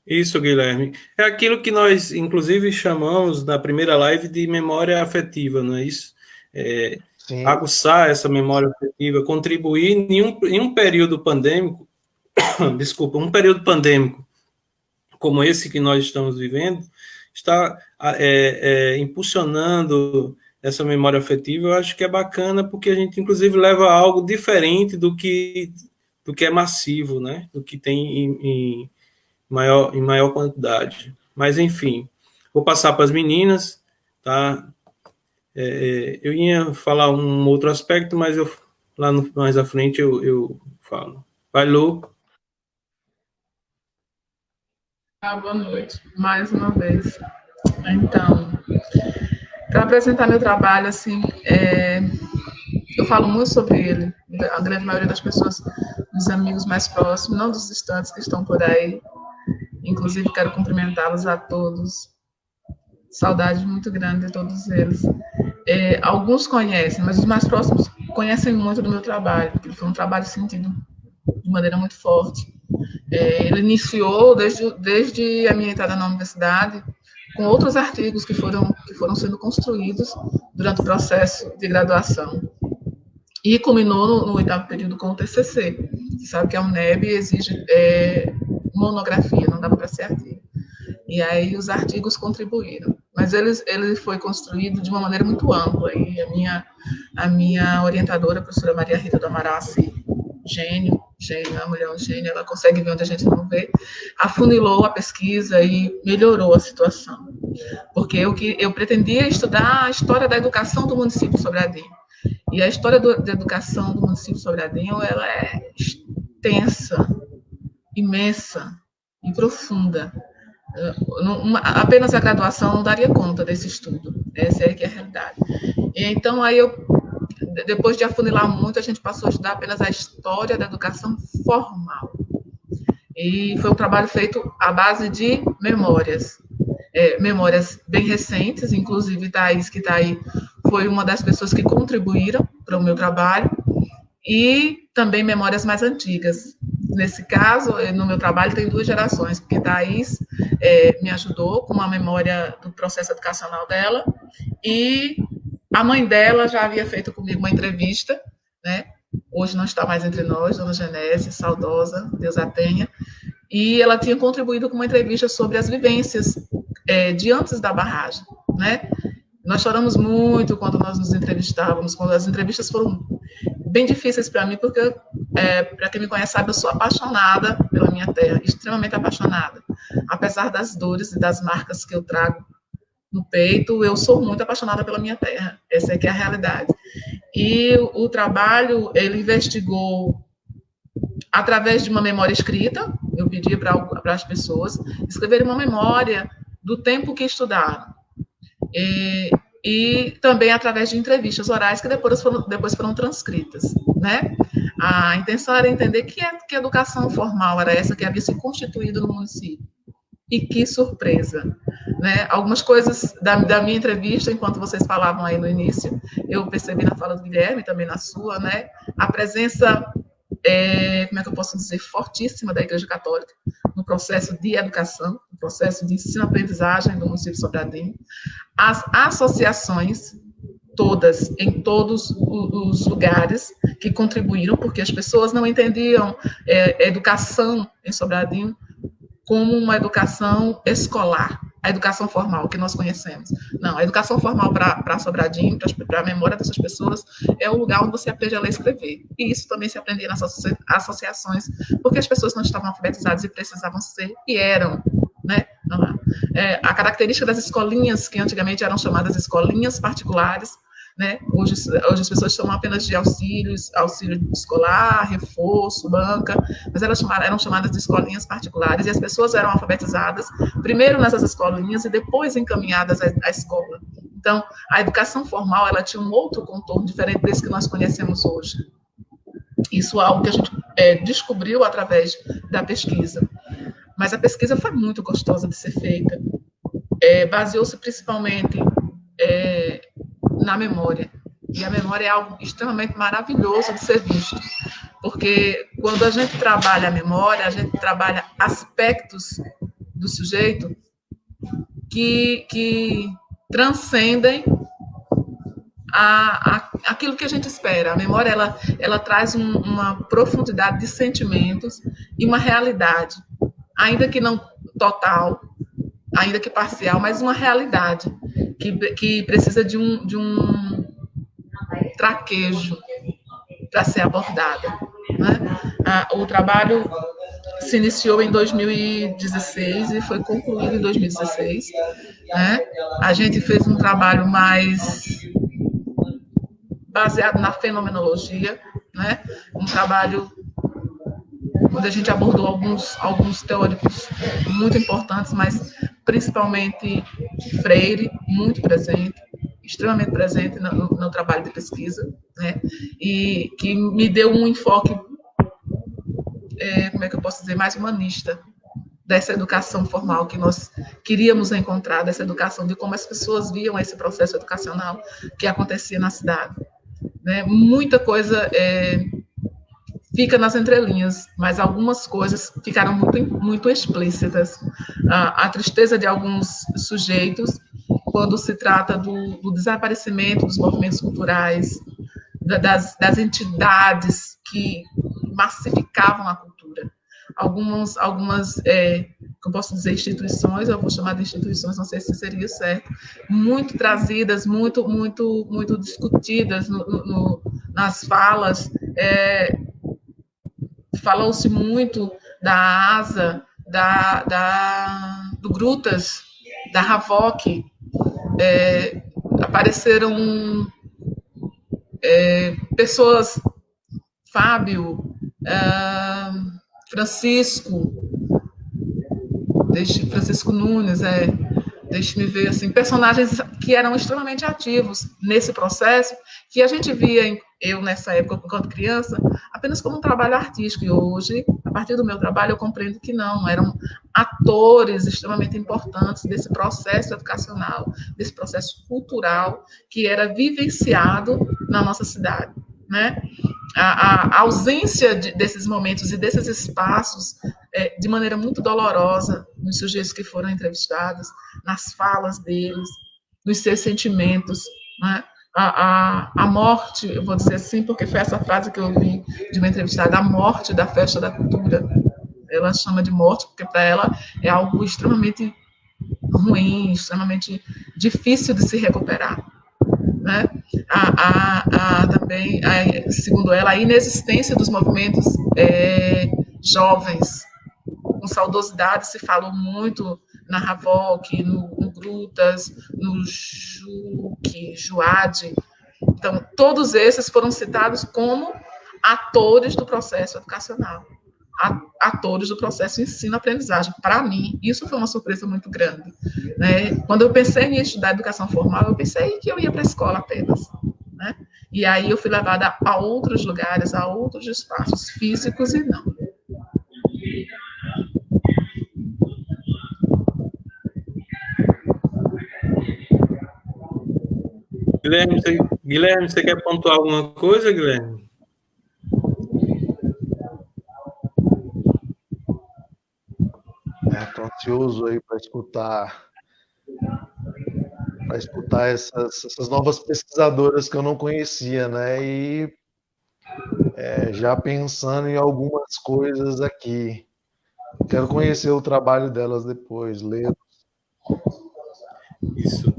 Isso, Guilherme. É aquilo que nós, inclusive, chamamos na primeira live de memória afetiva, não é isso? Aguçar essa memória afetiva, contribuir em um período pandêmico, desculpa, um período pandêmico como esse que nós estamos vivendo, está impulsionando essa memória afetiva. Eu acho que é bacana porque a gente, inclusive, leva a algo diferente do que é massivo, né? Do que tem em maior quantidade. Mas, enfim, vou passar para as meninas, tá? Eu ia falar um outro aspecto, mas mais à frente eu falo. Vai, Lu. Boa noite, mais uma vez. Então, para apresentar meu trabalho, assim, eu falo muito sobre ele. A grande maioria das pessoas, dos amigos mais próximos, não dos distantes que estão por aí. Inclusive, quero cumprimentá-los a todos. Saudade muito grande de todos eles. Alguns conhecem, mas os mais próximos conhecem muito do meu trabalho, porque foi um trabalho sentido de maneira muito forte. Ele iniciou desde a minha entrada na universidade, com outros artigos que foram sendo construídos durante o processo de graduação. E culminou no 8º período com o TCC. Você sabe que a UNEB exige monografia, não dá para ser artigo. E aí os artigos contribuíram. Mas ele foi construído de uma maneira muito ampla. E a minha orientadora, a professora Maria Rita do Amaral, gênio, a mulher é um gênio, ela consegue ver onde a gente não vê, afunilou a pesquisa e melhorou a situação. Porque eu pretendia estudar a história da educação do município de Sobradinho. E a história da educação do município de Sobradinho, ela é extensa, imensa e profunda. Apenas a graduação não daria conta desse estudo. Essa é que é a realidade. E então, aí depois de afunilar muito, a gente passou a estudar apenas a história da educação formal. E foi um trabalho feito à base de memórias. Memórias bem recentes, inclusive Thaís, que está aí, foi uma das pessoas que contribuíram para o meu trabalho, e também memórias mais antigas. Nesse caso, no meu trabalho, tem 2 gerações, porque Thaís me ajudou com a memória do processo educacional dela, e a mãe dela já havia feito comigo uma entrevista, né? Hoje não está mais entre nós, dona Genese, saudosa, Deus a tenha, e ela tinha contribuído com uma entrevista sobre as vivências de antes da barragem, né? Nós choramos muito quando nós nos entrevistávamos, quando as entrevistas foram bem difíceis para mim, porque, para quem me conhece sabe, eu sou apaixonada pela minha terra, extremamente apaixonada. Apesar das dores e das marcas que eu trago no peito, eu sou muito apaixonada pela minha terra. Essa é que é a realidade. E o trabalho, ele investigou através de uma memória escrita. Eu pedi para as pessoas escreverem uma memória do tempo que estudaram. E também através de entrevistas orais que depois foram transcritas, né? A intenção era entender que educação formal era essa que havia se constituído no município. E que surpresa, né? Algumas coisas da minha entrevista, enquanto vocês falavam aí no início, eu percebi na fala do Guilherme, também na sua, né? A presença, como é que eu posso dizer, fortíssima da Igreja Católica no processo de educação, no processo de ensino-aprendizagem do município de Sobradinho. As associações, todas, em todos os lugares que contribuíram, porque as pessoas não entendiam educação em Sobradinho como uma educação escolar. a educação formal que nós conhecemos. Não, a educação formal para Sobradinho, para a memória dessas pessoas, é o lugar onde você aprende a ler e escrever. E isso também se aprendia nas associações, porque as pessoas não estavam alfabetizadas e precisavam ser, e eram, né? A característica das escolinhas, que antigamente eram chamadas escolinhas particulares, né? Hoje as pessoas chamam apenas de auxílio escolar, reforço, banca, mas elas eram chamadas de escolinhas particulares, e as pessoas eram alfabetizadas primeiro nessas escolinhas e depois encaminhadas à escola. Então, a educação formal, ela tinha um outro contorno diferente desse que nós conhecemos hoje. Isso é algo que a gente descobriu através da pesquisa. Mas a pesquisa foi muito gostosa de ser feita. Baseou-se principalmente na memória. E a memória é algo extremamente maravilhoso de ser visto. Porque quando a gente trabalha a memória, a gente trabalha aspectos do sujeito que transcendem aquilo que a gente espera. A memória, ela traz uma profundidade de sentimentos e uma realidade, ainda que não total, ainda que parcial, mas uma realidade que precisa de um traquejo para ser abordada, né? O trabalho se iniciou em 2016 e foi concluído em 2016. Né? A gente fez um trabalho mais baseado na fenomenologia, né? Um trabalho onde a gente abordou alguns teóricos muito importantes, mas principalmente Freire, muito presente, extremamente presente no trabalho de pesquisa, né? E que me deu um enfoque, como é que eu posso dizer, mais humanista dessa educação formal que nós queríamos encontrar, dessa educação, de como as pessoas viam esse processo educacional que acontecia na cidade. Né? Muita coisa fica nas entrelinhas, mas algumas coisas ficaram muito explícitas. A tristeza de alguns sujeitos quando se trata do desaparecimento dos movimentos culturais, das entidades que massificavam a cultura. Algumas eu posso dizer instituições, eu vou chamar de instituições, não sei se seria certo, muito trazidas, muito discutidas nas falas. Falou-se muito da ASA, do Grutas, da Havok. Apareceram pessoas, Fábio, Francisco Nunes, deixe-me ver, assim, personagens que eram extremamente ativos nesse processo, que a gente via, eu nessa época, enquanto criança, apenas como um trabalho artístico, e hoje, a partir do meu trabalho, eu compreendo que não, eram atores extremamente importantes desse processo educacional, desse processo cultural, que era vivenciado na nossa cidade, né? A ausência desses momentos e desses espaços, de maneira muito dolorosa, nos sujeitos que foram entrevistados, nas falas deles, nos seus sentimentos, né? A morte, eu vou dizer assim, porque foi essa frase que eu ouvi de uma entrevistada, a morte da festa da cultura. Ela chama de morte porque para ela é algo extremamente ruim, extremamente difícil de se recuperar. Né? Também, segundo ela, a inexistência dos movimentos jovens. Com saudosidade se falou muito na Havok, no Grutas, no Juad. Então, todos esses foram citados como atores do processo educacional, atores do processo ensino-aprendizagem. Para mim, isso foi uma surpresa muito grande. Né? Quando eu pensei em estudar educação formal, eu pensei que eu ia para a escola apenas. Né? E aí eu fui levada a outros lugares, a outros espaços físicos e não. Guilherme, você quer pontuar alguma coisa, Guilherme? Estou ansioso aí para escutar essas novas pesquisadoras que eu não conhecia, né? E já pensando em algumas coisas aqui. Quero conhecer o trabalho delas depois, ler Isso.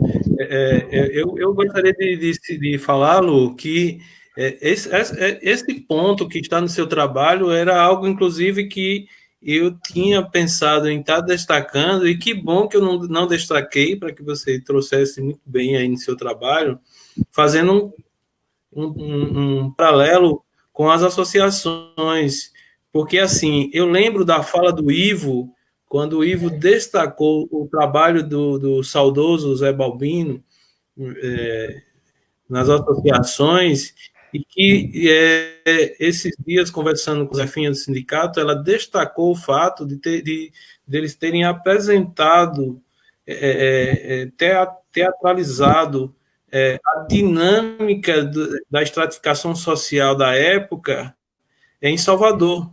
Eu gostaria de falar, Lu, que esse ponto que está no seu trabalho era algo, inclusive, que eu tinha pensado em estar destacando, e que bom que eu não destaquei, para que você trouxesse muito bem aí no seu trabalho, fazendo um paralelo com as associações, porque, assim, eu lembro da fala do Ivo, quando o Ivo destacou o trabalho do saudoso Zé Balbino nas associações, e que esses dias, conversando com a Zefinha do sindicato, ela destacou o fato de eles terem apresentado, teatralizado a dinâmica da estratificação social da época em Salvador,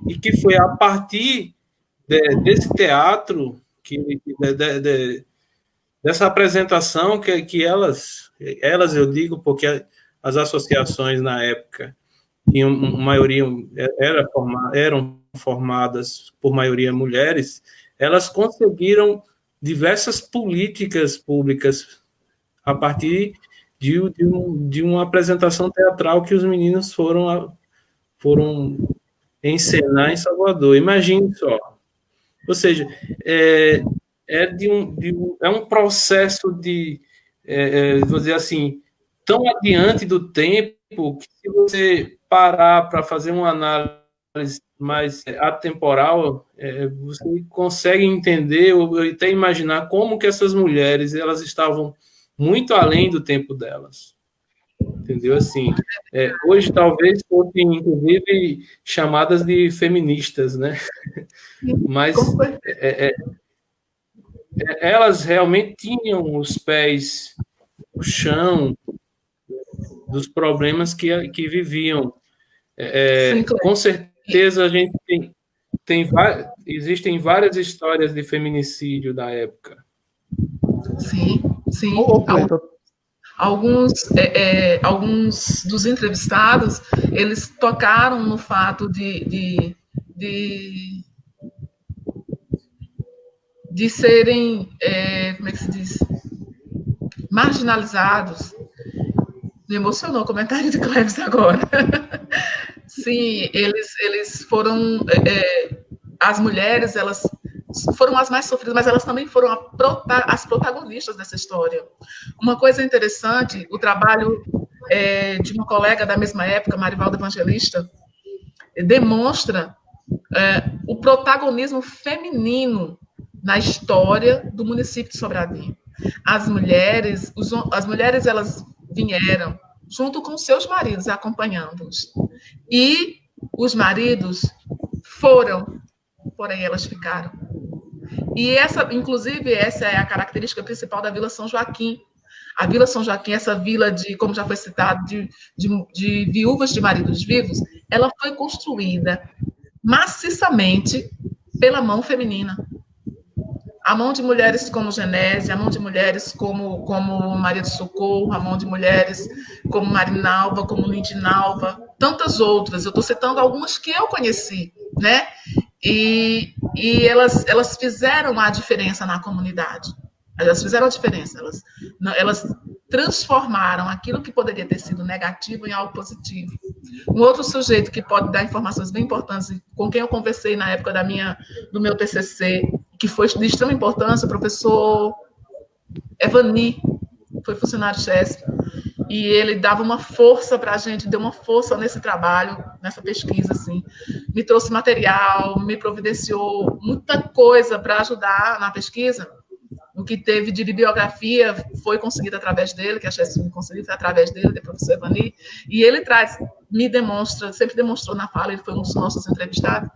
e que foi a partir desse teatro, dessa apresentação que elas eu digo, porque as associações na época tinham maioria, eram formadas por maioria mulheres, elas conseguiram diversas políticas públicas a partir de uma apresentação teatral que os meninos foram encenar em Salvador. Imagine só. Ou seja, é um processo vou dizer assim, tão adiante do tempo, que se você parar para fazer uma análise mais atemporal, você consegue entender ou até imaginar como que essas mulheres elas estavam muito além do tempo delas. Entendeu? Assim, hoje talvez fossem, inclusive, chamadas de feministas, né? Mas elas realmente tinham os pés no chão dos problemas que viviam. Com certeza a gente existem várias histórias de feminicídio da época. Sim, sim. Alguns dos entrevistados, eles tocaram no fato de serem, como é que se diz? Marginalizados. Me emocionou o comentário de Cleves agora. Sim, eles foram... as mulheres, elas foram as mais sofridas, mas elas também foram as protagonistas dessa história. Uma coisa interessante, o trabalho de uma colega da mesma época, Marivalda Evangelista, demonstra o protagonismo feminino na história do município de Sobradinho. As mulheres elas vieram junto com seus maridos, acompanhando-os. E os maridos foram, porém elas ficaram. E inclusive, essa é a característica principal da Vila São Joaquim. A Vila São Joaquim, essa vila como já foi citado, de viúvas de maridos vivos, ela foi construída maciçamente pela mão feminina. A mão de mulheres como Genésio, a mão de mulheres como Maria do Socorro, a mão de mulheres como Marinalva, como Lindinalva, tantas outras. Eu estou citando algumas que eu conheci, né? E elas fizeram a diferença na comunidade. Elas fizeram a diferença. Elas transformaram aquilo que poderia ter sido negativo em algo positivo. Um outro sujeito que pode dar informações bem importantes, com quem eu conversei na época do meu TCC, que foi de extrema importância, o professor Evani, foi funcionário-chefe, e ele dava uma força para a gente, deu uma força nesse trabalho, nessa pesquisa, assim. Me trouxe material, me providenciou muita coisa para ajudar na pesquisa. O que teve de bibliografia foi conseguido através dele, que a chefe conseguiu foi através dele, do professor Evani, e ele sempre demonstrou na fala, ele foi um dos nossos entrevistados,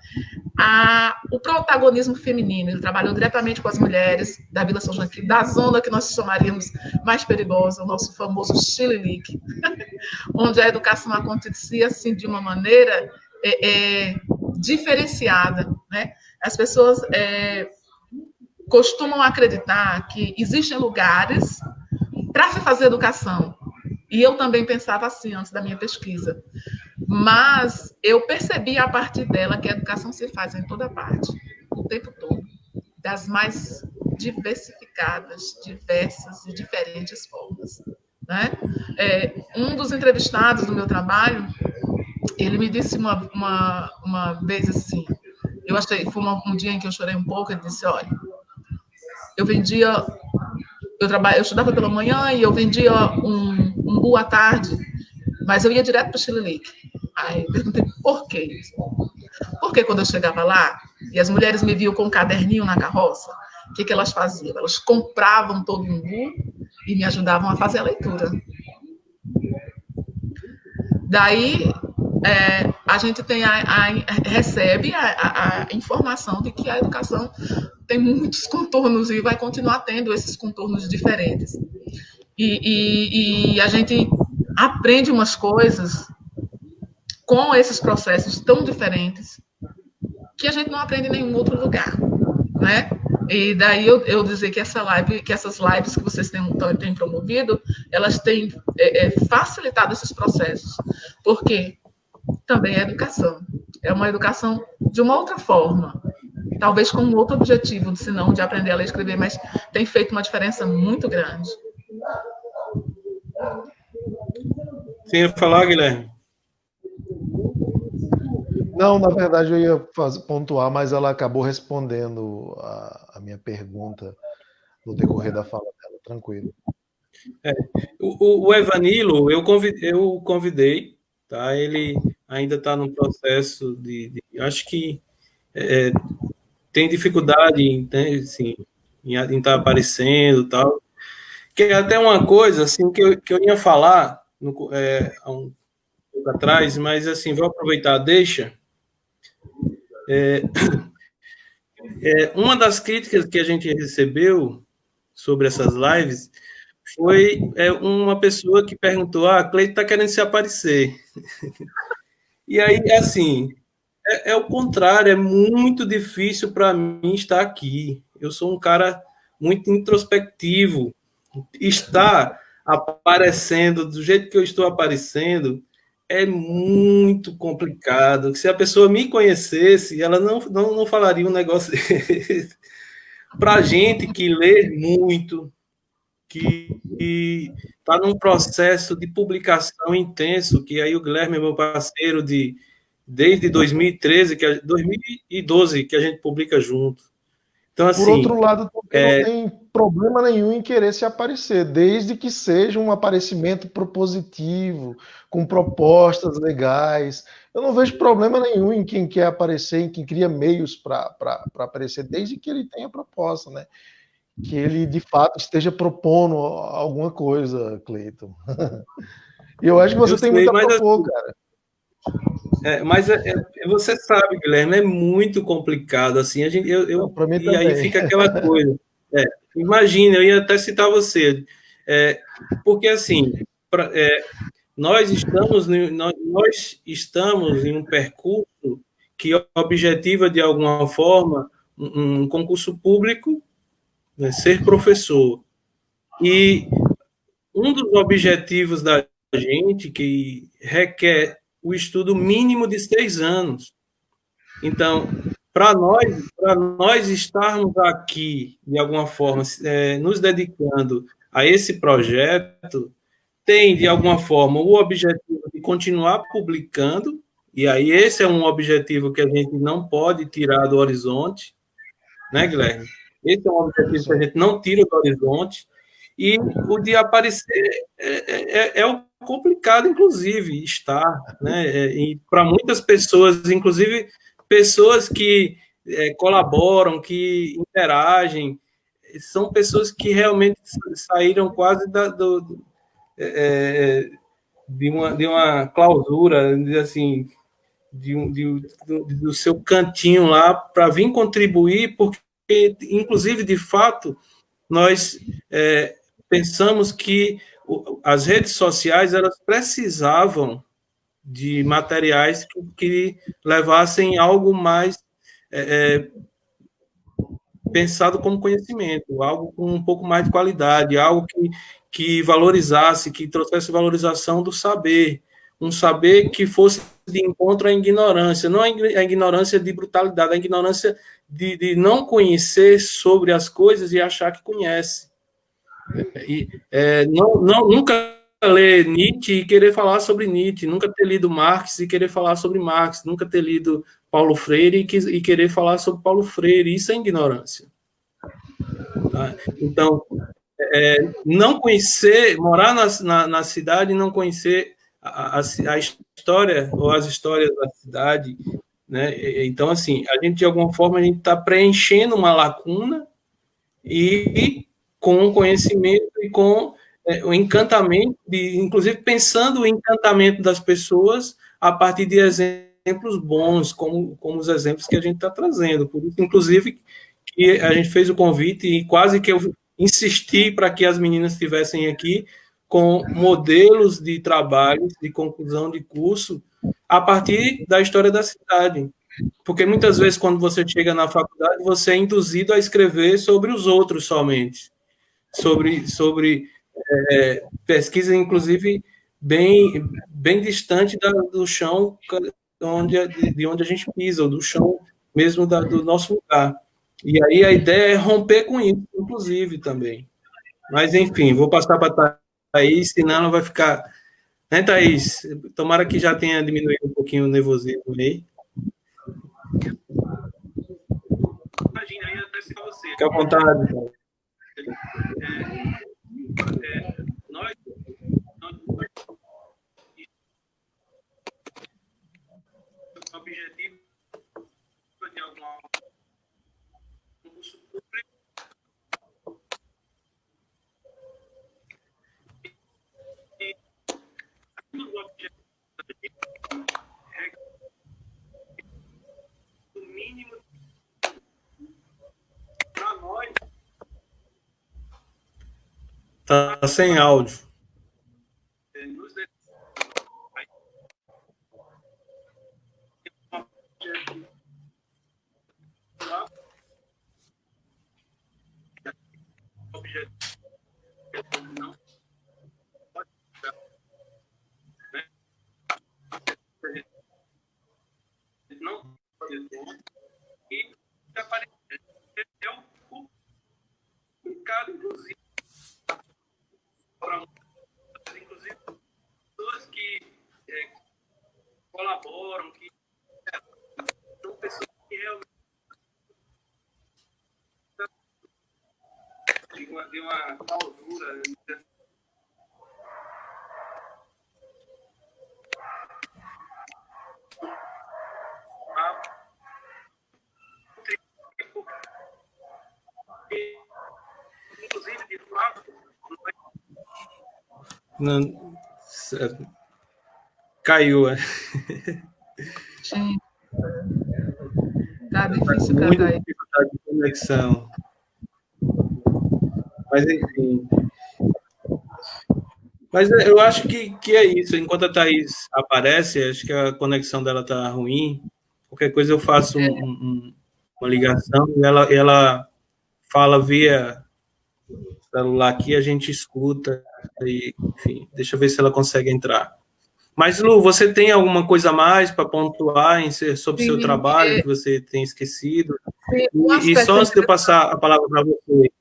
o protagonismo feminino. Ele trabalhou diretamente com as mulheres da Vila São Joaquim, da zona que nós chamaríamos mais perigosa, o nosso famoso Chililique, onde a educação acontecia assim, de uma maneira diferenciada, né? As pessoas costumam acreditar que existem lugares para se fazer educação. E eu também pensava assim antes da minha pesquisa. Mas eu percebi a partir dela que a educação se faz em toda parte, o tempo todo. Das mais diversificadas, diversas e diferentes formas, né? Um dos entrevistados do meu trabalho, ele me disse uma vez assim, eu achei, foi um dia em que eu chorei um pouco, ele disse, olha, eu estudava pela manhã e eu vendia um bu à tarde, mas eu ia direto para o Chililique. Aí eu perguntei, por quê? Porque quando eu chegava lá, e as mulheres me viam com um caderninho na carroça, o que elas faziam? Elas compravam todo um bu e me ajudavam a fazer a leitura. Daí, a gente recebe a informação de que a educação tem muitos contornos e vai continuar tendo esses contornos diferentes. E a gente aprende umas coisas com esses processos tão diferentes que a gente não aprende em nenhum outro lugar, né? E daí eu dizer que essas lives que vocês têm promovido, elas têm facilitado esses processos, porque também é educação. É uma educação de uma outra forma, talvez com um outro objetivo, senão de aprender a ler e escrever, mas tem feito uma diferença muito grande. Sim, ia falar, Guilherme? Não, na verdade eu ia pontuar, mas ela acabou respondendo a minha pergunta no decorrer da fala dela, tranquilo. O Evanilo, eu convidei, tá? Ele ainda está no processo acho que tem dificuldade assim, em estar aparecendo e tal. Que é até uma coisa assim, que eu ia falar há um pouco atrás, mas assim, vou aproveitar, deixa. Uma das críticas que a gente recebeu sobre essas lives foi uma pessoa que perguntou: Cleito está querendo se aparecer. E aí, assim, é o contrário, é muito difícil para mim estar aqui. Eu sou um cara muito introspectivo. Estar aparecendo do jeito que eu estou aparecendo é muito complicado. Se a pessoa me conhecesse, ela não falaria um negócio desse. Para gente que lê muito, que está num processo de publicação intenso, que aí o Guilherme é meu parceiro desde 2013, 2012, que a gente publica junto. Então, assim, por outro lado, também não tem problema nenhum em querer se aparecer, desde que seja um aparecimento propositivo, com propostas legais. Eu não vejo problema nenhum em quem quer aparecer, em quem cria meios para aparecer, desde que ele tenha proposta, né? Que ele, de fato, esteja propondo alguma coisa, Cleiton. E eu acho que você tem muito a propor, cara. Mas você sabe, Guilherme, é muito complicado, assim, e aí fica aquela coisa. Imagina, eu ia até citar você, porque, assim, nós estamos em um percurso que objetiva, de alguma forma, um concurso público, né, ser professor. E um dos objetivos da gente, que requer o estudo mínimo de 6 anos. Então, para nós estarmos aqui, de alguma forma, nos dedicando a esse projeto, tem, de alguma forma, o objetivo de continuar publicando, e aí esse é um objetivo que a gente não pode tirar do horizonte, né, Guilherme? Esse é um objetivo que a gente não tira do horizonte, e o de aparecer é o complicado, inclusive, estar, né? E para muitas pessoas, inclusive pessoas que colaboram, que interagem, são pessoas que realmente saíram quase de uma clausura, assim, do seu cantinho lá, para vir contribuir, porque, inclusive, de fato, nós pensamos que as redes sociais, elas precisavam de materiais que levassem algo mais pensado como conhecimento, algo com um pouco mais de qualidade, algo que valorizasse, que trouxesse valorização do saber, um saber que fosse de encontro à ignorância, não a ignorância de brutalidade, a ignorância de não conhecer sobre as coisas e achar que conhece. Nunca ler Nietzsche e querer falar sobre Nietzsche, nunca ter lido Marx e querer falar sobre Marx, nunca ter lido Paulo Freire e querer falar sobre Paulo Freire. Isso é ignorância. Tá? Então, não conhecer, morar na cidade e não conhecer a história ou as histórias da cidade, né? Então, assim, a gente, de alguma forma, a gente está preenchendo uma lacuna e com conhecimento e com o encantamento, inclusive pensando o encantamento das pessoas a partir de exemplos bons, como os exemplos que a gente está trazendo. Por isso, inclusive, que a gente fez o convite e quase que eu insisti para que as meninas estivessem aqui com modelos de trabalho, de conclusão de curso, a partir da história da cidade. Porque muitas vezes, quando você chega na faculdade, você é induzido a escrever sobre os outros somente. Sobre pesquisa, inclusive, bem distante do chão de onde a gente pisa, ou do chão mesmo do nosso lugar. E aí a ideia é romper com isso, inclusive, também. Mas, enfim, vou passar para a Thaís, senão ela vai ficar... Né, Thaís? Tomara que já tenha diminuído um pouquinho o nervosismo aí. Imagina, aí até se você. Fica à vontade. Nós... O objetivo de alguma... O mínimo para nós. Tá sem áudio. Não e é um complicado, inclusive, para pessoas que colaboram, que são pessoas que realmente de uma altura. Inclusive, de fato, não, caiu. Sim. Tá difícil muita cantar aí. dificuldade de conexão. Mas, enfim. Mas eu acho que é isso. Enquanto a Thaís aparece, acho que a conexão dela está ruim. Qualquer coisa eu faço uma ligação e ela fala via celular aqui, a gente escuta e, enfim, deixa eu ver se ela consegue entrar. Mas, Lu, você tem alguma coisa a mais para pontuar sobre o seu trabalho que você tem esquecido? E só antes de eu passar a palavra para você,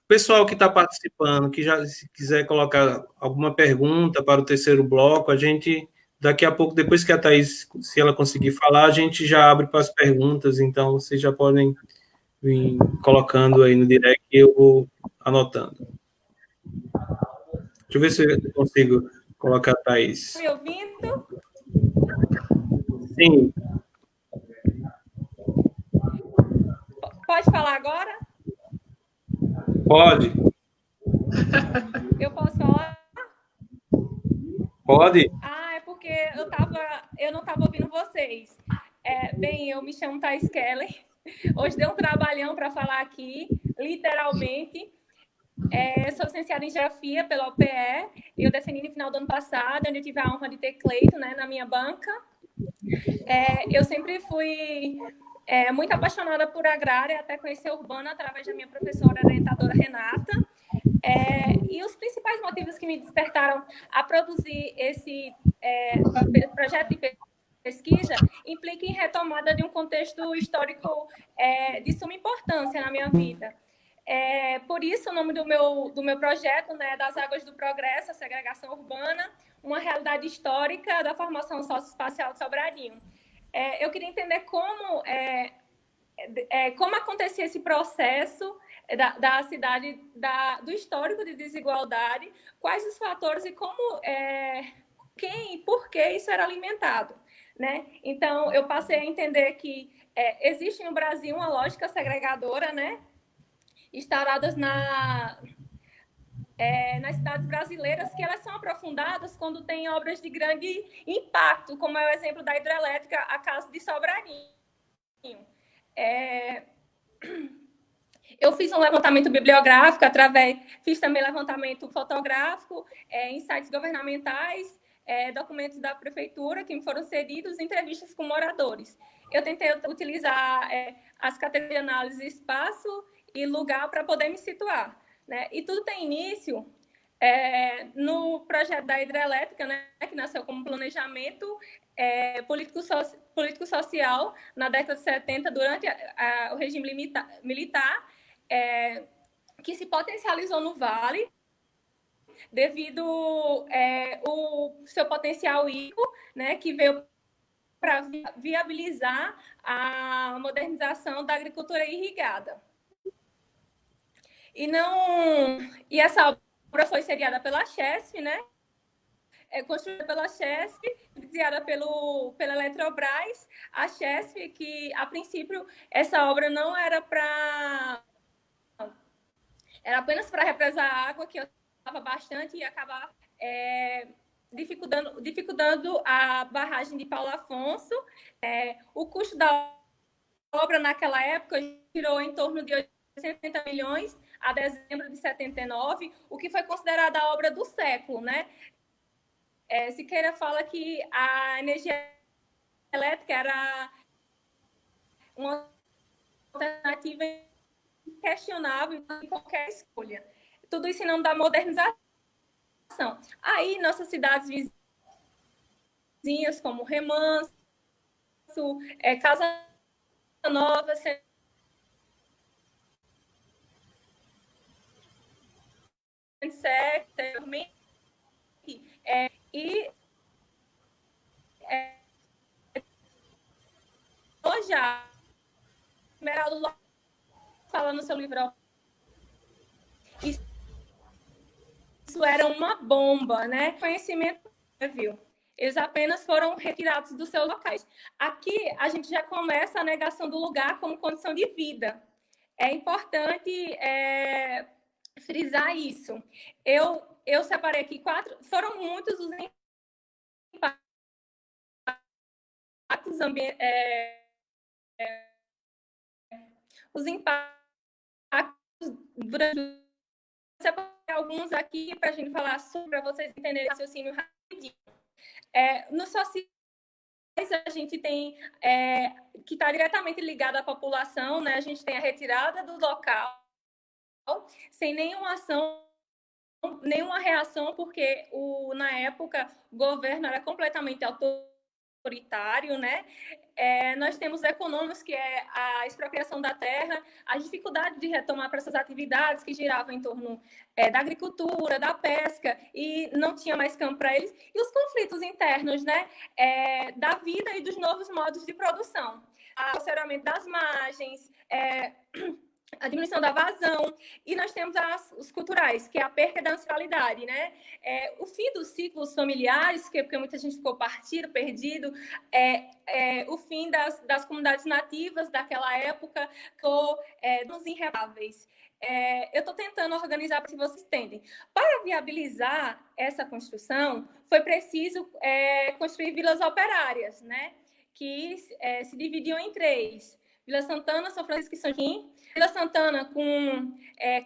pessoal que está participando, que já se quiser colocar alguma pergunta para o terceiro bloco, a gente, daqui a pouco, depois que a Thaís, se ela conseguir falar, a gente já abre para as perguntas, então vocês já podem vir colocando aí no direct e eu vou anotando. Deixa eu ver se eu consigo colocar a Thaís. Me ouvindo? Sim. Pode falar agora? Pode. Eu posso falar? Pode. Ah, é porque eu não estava ouvindo vocês. Bem, eu me chamo Thaís Kellen. Hoje deu um trabalhão para falar aqui, literalmente. Sou licenciada em Geografia pela UPE. Eu defendi no final do ano passado, onde eu tive a honra de ter Cleito, né, na minha banca. Eu sempre fui muito apaixonada por agrária, até conhecer a urbana através da minha professora orientadora Renata. E os principais motivos que me despertaram a produzir esse projeto de pesquisa implica em retomada de um contexto histórico de suma importância na minha vida. Por isso, o nome do meu projeto, né, Das Águas do Progresso, a Segregação Urbana, uma realidade histórica da formação socioespacial de Sobradinho. Eu queria entender como acontecia esse processo da cidade, do histórico de desigualdade, quais os fatores e como, quem e por que isso era alimentado, né? Então, eu passei a entender que existe no Brasil uma lógica segregadora, né? Instauradas nas cidades brasileiras, que elas são aprofundadas quando tem obras de grande impacto, como é o exemplo da hidrelétrica, a caso de Sobradinho. Eu fiz um levantamento bibliográfico, fiz também levantamento fotográfico, em sites governamentais, documentos da prefeitura que me foram cedidos, entrevistas com moradores. Eu tentei utilizar as categorias de análise espaço e lugar para poder me situar, né? E tudo tem início no projeto da hidrelétrica, né, que nasceu como planejamento político-social na década de 70, durante o regime militar, que se potencializou no Vale devido o seu potencial hídrico, né, que veio para viabilizar a modernização da agricultura irrigada. E essa obra foi sediada pela Chesf, né? Construída pela Chesf, financiada pela Eletrobras. A Chesf, que a princípio essa obra não era era apenas para represar a água, que eu estava bastante, e acabar dificultando a barragem de Paulo Afonso. O custo da obra naquela época girou em torno de 870 milhões a dezembro de 79, o que foi considerada a obra do século, né? Siqueira fala que a energia elétrica era uma alternativa inquestionável em qualquer escolha. Tudo isso em nome da modernização. Aí, nossas cidades vizinhas, como Remanso, Casa Nova, hoje a Esmeralda fala no seu livro, isso era uma bomba, né? Conhecimento, viu? Eles apenas foram retirados dos seus locais. Aqui a gente já começa a negação do lugar como condição de vida. É importante frisar isso. Eu separei aqui 4, foram muitos os impactos ambientais, os impactos durante. Separei alguns aqui para a gente falar sobre, para vocês entenderem o raciocínio rapidinho. Nos sociais, a gente tem que está diretamente ligado à população, né? A gente tem a retirada do local sem nenhuma ação, nenhuma reação, porque na época o governo era completamente autoritário, né? Nós temos econômicos, que é a expropriação da terra, a dificuldade de retomar para essas atividades que giravam em torno da agricultura, da pesca, e não tinha mais campo para eles, e os conflitos internos, né? Da vida e dos novos modos de produção, o aceleramento das margens, a diminuição da vazão, e nós temos os culturais, que é a perda da ancestralidade, né? O fim dos ciclos familiares, porque muita gente ficou perdido, o fim das comunidades nativas daquela época, dos irreparáveis. Eu estou tentando organizar para que vocês entendam. Para viabilizar essa construção, foi preciso construir vilas operárias, né? Que se dividiam em 3. Vila Santana, São Francisco e São Joaquim. Vila Santana com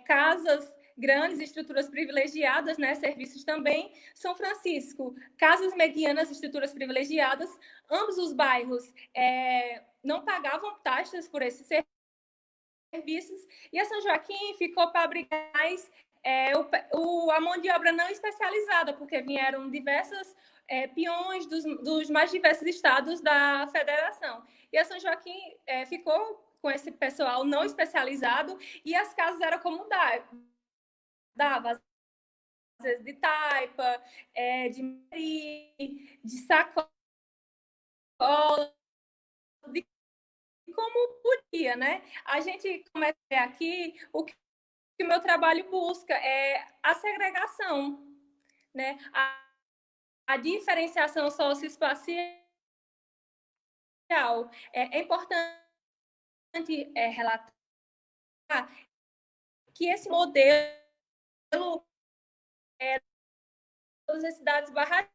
casas grandes, estruturas privilegiadas, né, serviços também. São Francisco, casas medianas, estruturas privilegiadas. Ambos os bairros não pagavam taxas por esses serviços. E a São Joaquim ficou para abrigar mais a mão de obra não especializada, porque vieram diversos peões dos mais diversos estados da federação. E a São Joaquim ficou com esse pessoal não especializado e as casas eram como dava, às vezes de taipa, de sacola, de como podia, né? A gente começa aqui, o que o meu trabalho busca é a segregação, né? A diferenciação socioespacial. É importante relatar que esse modelo das cidades barrageiras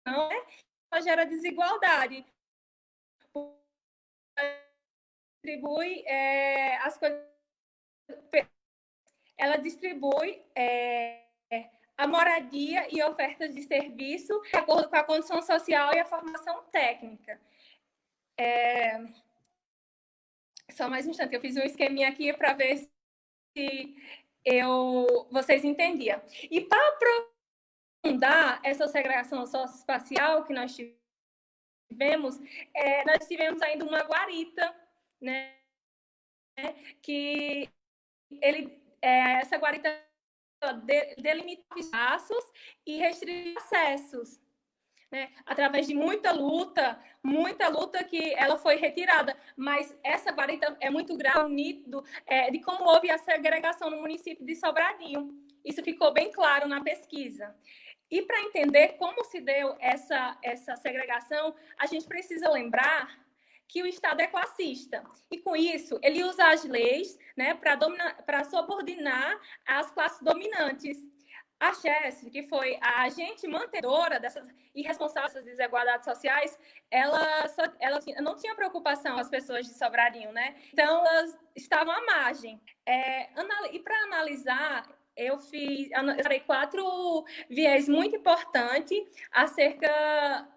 não gera desigualdade, distribui as coisas, ela distribui a moradia e ofertas de serviço de acordo com a condição social e a formação técnica. Só mais um instante, eu fiz um esqueminha aqui para ver se vocês entendiam. E para aprofundar essa segregação socioespacial que nós tivemos ainda uma guarita, né? Que essa guarita delimita espaços e restringe acessos, né? Através de muita luta que ela foi retirada, mas essa guarita é muito grave, nítido, de como houve a segregação no município de Sobradinho. Isso ficou bem claro na pesquisa. E para entender como se deu essa segregação, a gente precisa lembrar que o Estado é classista. E, com isso, ele usa as leis, né, para subordinar as classes dominantes. A Chesf, que foi a agente mantenedora dessas e responsável dessas desigualdades sociais, ela não tinha preocupação com as pessoas de Sobradinho, né? Então, elas estavam à margem. E para analisar, eu farei 4 viés muito importantes acerca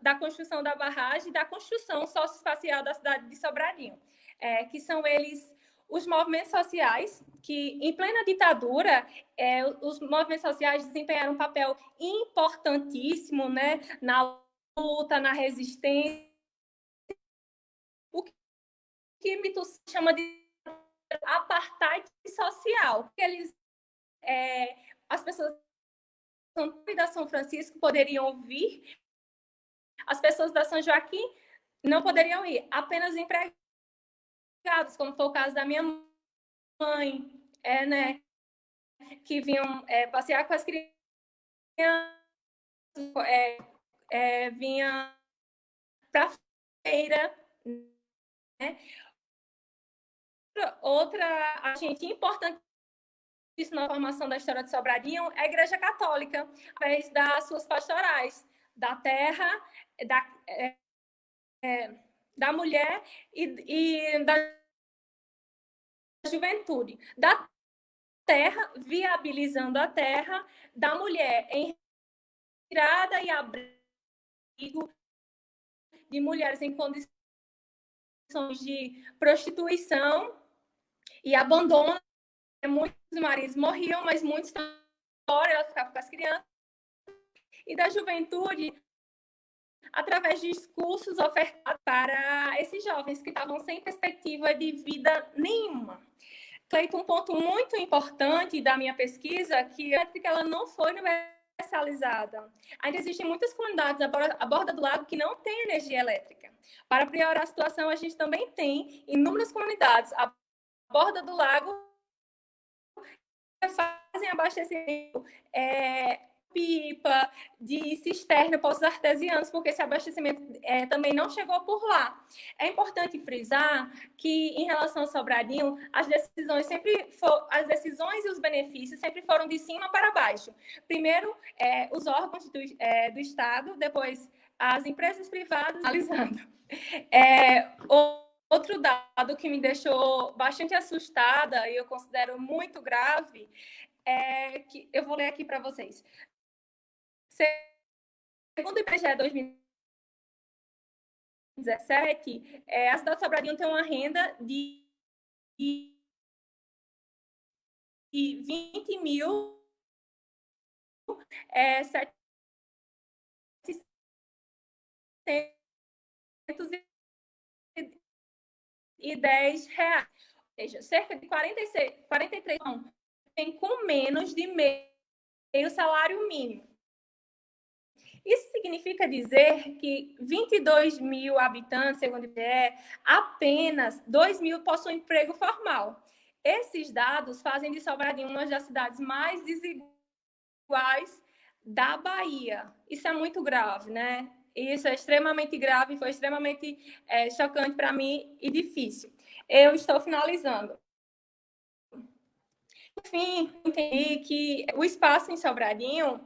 da construção da barragem e da construção socioespacial da cidade de Sobradinho, que são eles os movimentos sociais, que em plena ditadura, os movimentos sociais desempenharam um papel importantíssimo, né, na luta, na resistência, o que Mito chama de apartheid social. Eles, as pessoas da São Francisco poderiam ouvir, as pessoas da São Joaquim não poderiam ir, apenas empregados, como foi o caso da minha mãe, né, que vinham passear com as crianças, vinha para a feira, né? Outra agente importante na formação da história de Sobradinho é a Igreja Católica, através das suas pastorais, da terra, da mulher e da juventude. Da terra, viabilizando a terra, da mulher em retirada e abrigo de mulheres em condições de prostituição e abandono. Muitos maridos morriam, mas muitos fora, ela ficava com as crianças. E da juventude, através de discursos ofertados para esses jovens que estavam sem perspectiva de vida nenhuma. Cleiton, um ponto muito importante da minha pesquisa, que ela não foi universalizada. Ainda existem muitas comunidades à borda do lago que não têm energia elétrica. Para piorar a situação, a gente também tem inúmeras comunidades à borda do lago que fazem abastecimento pipa, de cisterna, poços artesianos, porque esse abastecimento também não chegou por lá. É importante frisar que, em relação ao Sobradinho, as decisões e os benefícios sempre foram de cima para baixo. Primeiro, os órgãos do Estado, depois as empresas privadas, analisando. Outro dado que me deixou bastante assustada e eu considero muito grave que eu vou ler aqui para vocês. Segundo o IBGE 2017, a cidade de Sobradinho tem uma renda de 20 mil R$710. Ou seja, cerca de 43 tem com menos de meio salário mínimo. Isso significa dizer que 22 mil habitantes, segundo o IBGE, apenas 2 mil possuem emprego formal. Esses dados fazem de Sobradinho uma das cidades mais desiguais da Bahia. Isso é muito grave, né? Isso é extremamente grave, foi extremamente chocante para mim e difícil. Eu estou finalizando. Enfim, entendi que o espaço em Sobradinho,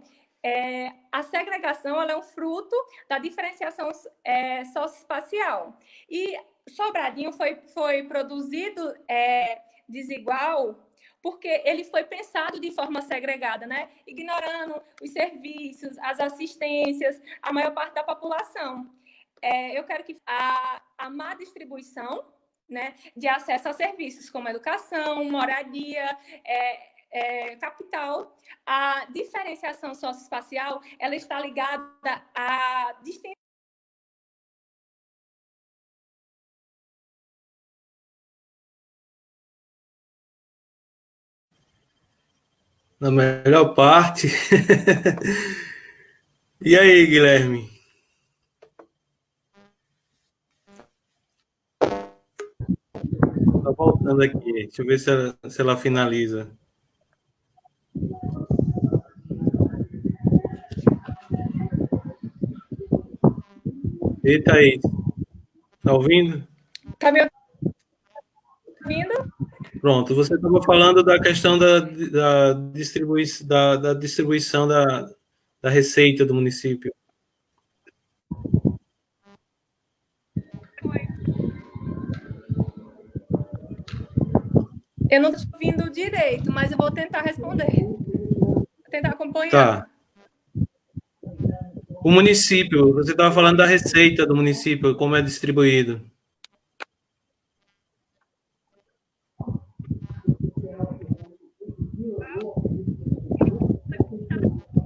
a segregação, ela é um fruto da diferenciação socioespacial. E Sobradinho foi produzido desigual porque ele foi pensado de forma segregada, né? Ignorando os serviços, as assistências, a maior parte da população. Eu quero que a má distribuição, né, de acesso a serviços como educação, moradia, capital, a diferenciação socioespacial, ela está ligada à distinção. Na melhor parte. E aí, Guilherme? Tá voltando aqui. Deixa eu ver se ela finaliza. Eita aí. Tá ouvindo? Tá me ouvindo? Pronto, você estava falando da questão da distribuição da receita do município. Eu não estou ouvindo direito, mas eu vou tentar responder. Vou tentar acompanhar. Tá. O município, você estava falando da receita do município, como é distribuído.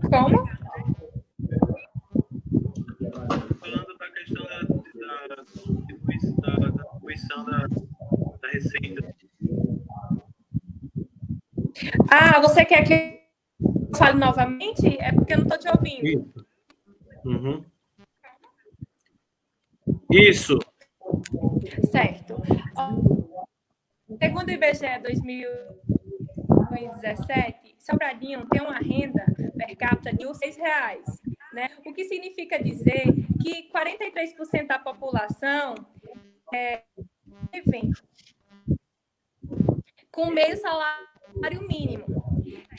Como? Falando da questão da distribuição da receita. Você quer que eu fale novamente? É porque eu não estou te ouvindo. Isso. Uhum. Isso. Certo. Segundo o IBGE 2017, Sobradinho tem uma renda per capita de R$6, né? O que significa dizer que 43% da população vive com meio salário mínimo,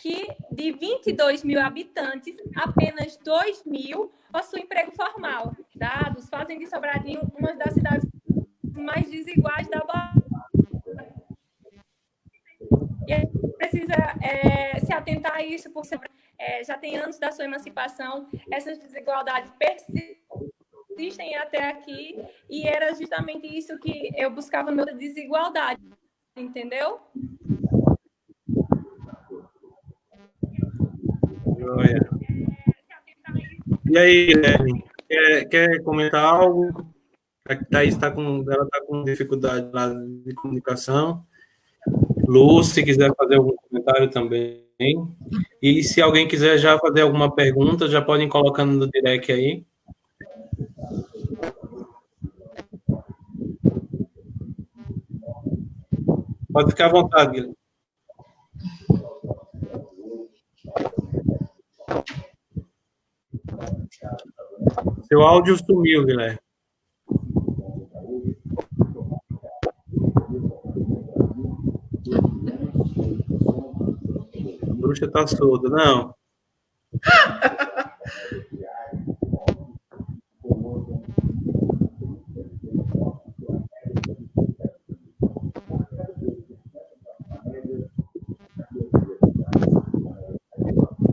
que de 22 mil habitantes, apenas 2 mil possuem emprego formal. Dados fazem de Sobradinho uma das cidades mais desiguais da Bahia. E a gente precisa se atentar a isso, porque já tem anos da sua emancipação, essas desigualdades persistem até aqui, e era justamente isso que eu buscava na desigualdade, entendeu? E aí, Guilherme, quer comentar algo? A Thaís ela está com dificuldade lá de comunicação. Lu, se quiser fazer algum comentário também. E se alguém quiser já fazer alguma pergunta, já podem colocando no direct aí. Pode ficar à vontade, Guilherme. Seu áudio sumiu, Guilherme. A bruxa está surda, não.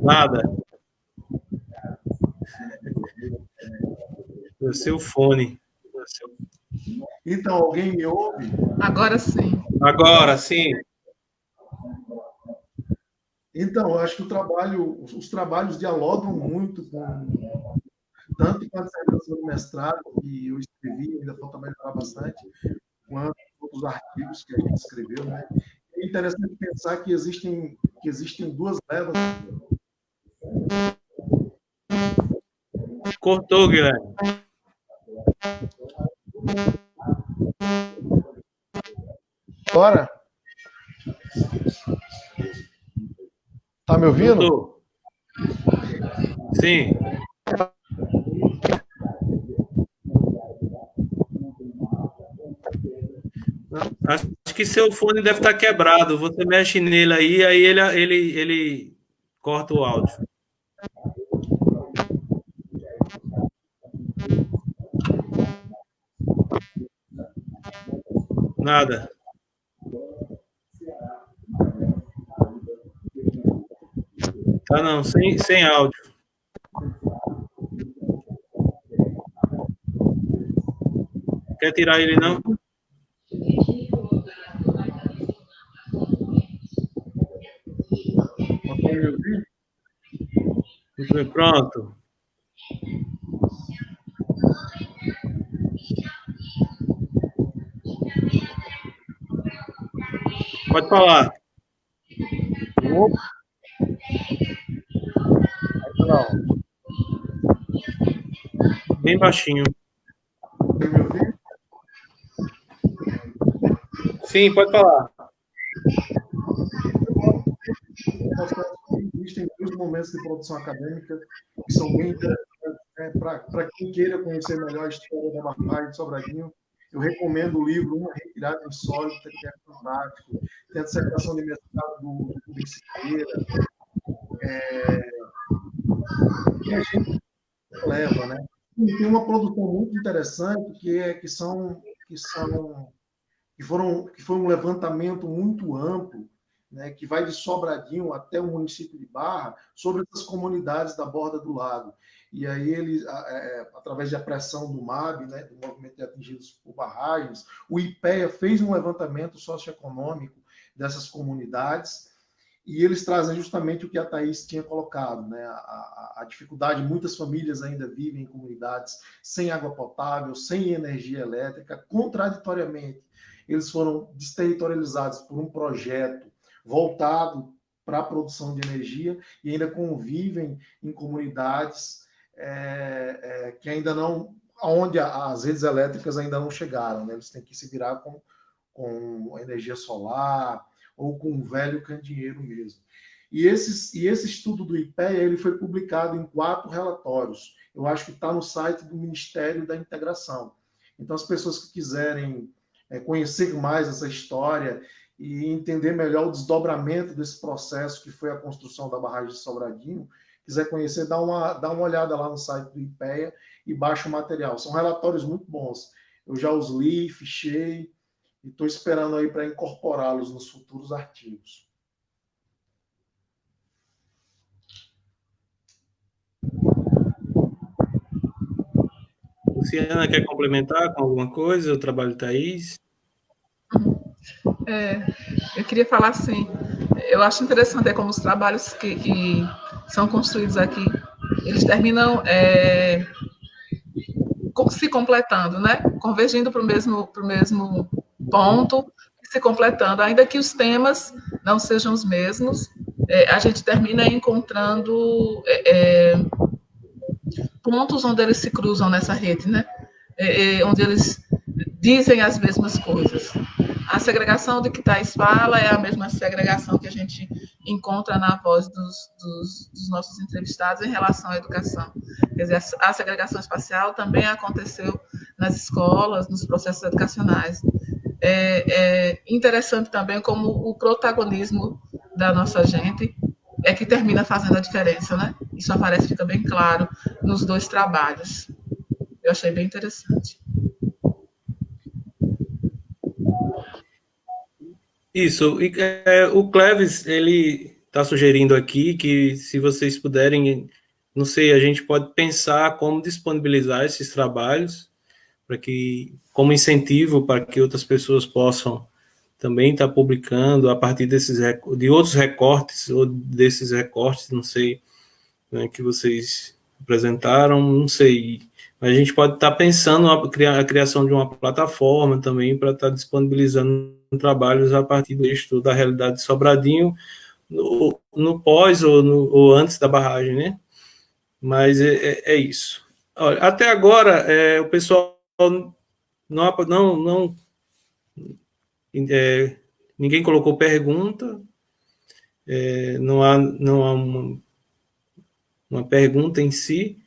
Nada. O seu fone. Então, alguém me ouve? Agora sim. Agora, sim. Então, eu acho que os trabalhos dialogam muito tanto com a dissertação do mestrado, que eu escrevi, ainda falta melhorar bastante, quanto os artigos que a gente escreveu, né? É interessante pensar que existem duas levas. Cortou, Guilherme. Agora? Tá me ouvindo? Cortou. Sim. Acho que seu fone deve estar quebrado. Você mexe nele aí ele corta o áudio. Nada. Tá não, sem áudio. Quer tirar ele não? Pronto. Pode falar. Não. Bem baixinho. Quer me ouvir? Sim, pode falar. Existem dois momentos de produção acadêmica que são bem interessantes, né? Para quem queira conhecer melhor a história da barragem de Sobradinho, eu recomendo o livro Uma Retirada Insólita, que é fantástico. Tem a dissertação de mestrado do Rubens Siqueira. E a gente leva, né? E tem uma produção muito interessante que foi um levantamento muito amplo, né, que vai de Sobradinho até o município de Barra, sobre essas comunidades da borda do lago. E aí ele, através da pressão do MAB, né, do Movimento de Atingidos por Barragens, o IPEA fez um levantamento socioeconômico dessas comunidades, e eles trazem justamente o que a Thaís tinha colocado, né? A dificuldade, muitas famílias ainda vivem em comunidades sem água potável, sem energia elétrica, contraditoriamente. Eles foram desterritorializados por um projeto voltado para a produção de energia e ainda convivem em comunidades que ainda não, onde as redes elétricas ainda não chegaram, né? Eles têm que se virar com energia solar ou com um velho candeeiro mesmo. E esse estudo do IPEA ele foi publicado em 4 relatórios. Eu acho que está no site do Ministério da Integração. Então, as pessoas que quiserem conhecer mais essa história e entender melhor o desdobramento desse processo que foi a construção da barragem de Sobradinho, quiser conhecer, dá uma olhada lá no site do IPEA e baixa o material. São relatórios muito bons. Eu já os li, fichei, e estou esperando aí para incorporá-los nos futuros artigos. Luciana, quer complementar com alguma coisa? O trabalho de Thaís? Eu queria falar assim, eu acho interessante como os trabalhos que são construídos aqui, eles terminam se completando, né? Convergindo para o mesmo ponto, se completando, ainda que os temas não sejam os mesmos, a gente termina encontrando pontos onde eles se cruzam nessa rede, né? Onde eles dizem as mesmas coisas. A segregação de que Thaís fala é a mesma segregação que a gente encontra na voz dos nossos entrevistados em relação à educação. Quer dizer, a segregação espacial também aconteceu nas escolas, nos processos educacionais. É interessante também como o protagonismo da nossa gente é que termina fazendo a diferença, né? Isso aparece, fica bem claro nos 2 trabalhos. Eu achei bem interessante. Isso. E, o Cleves, ele está sugerindo aqui que, se vocês puderem, não sei, a gente pode pensar como disponibilizar esses trabalhos para que, como incentivo para que outras pessoas possam também estar publicando a partir de outros recortes, ou desses recortes, não sei, né, que vocês apresentaram, não sei. A gente pode estar pensando a criação de uma plataforma também para estar disponibilizando trabalhos a partir do estudo da realidade de Sobradinho, no pós ou antes da barragem, né? Mas é isso. Olha, até agora, o pessoal ninguém colocou pergunta, não há uma pergunta em si,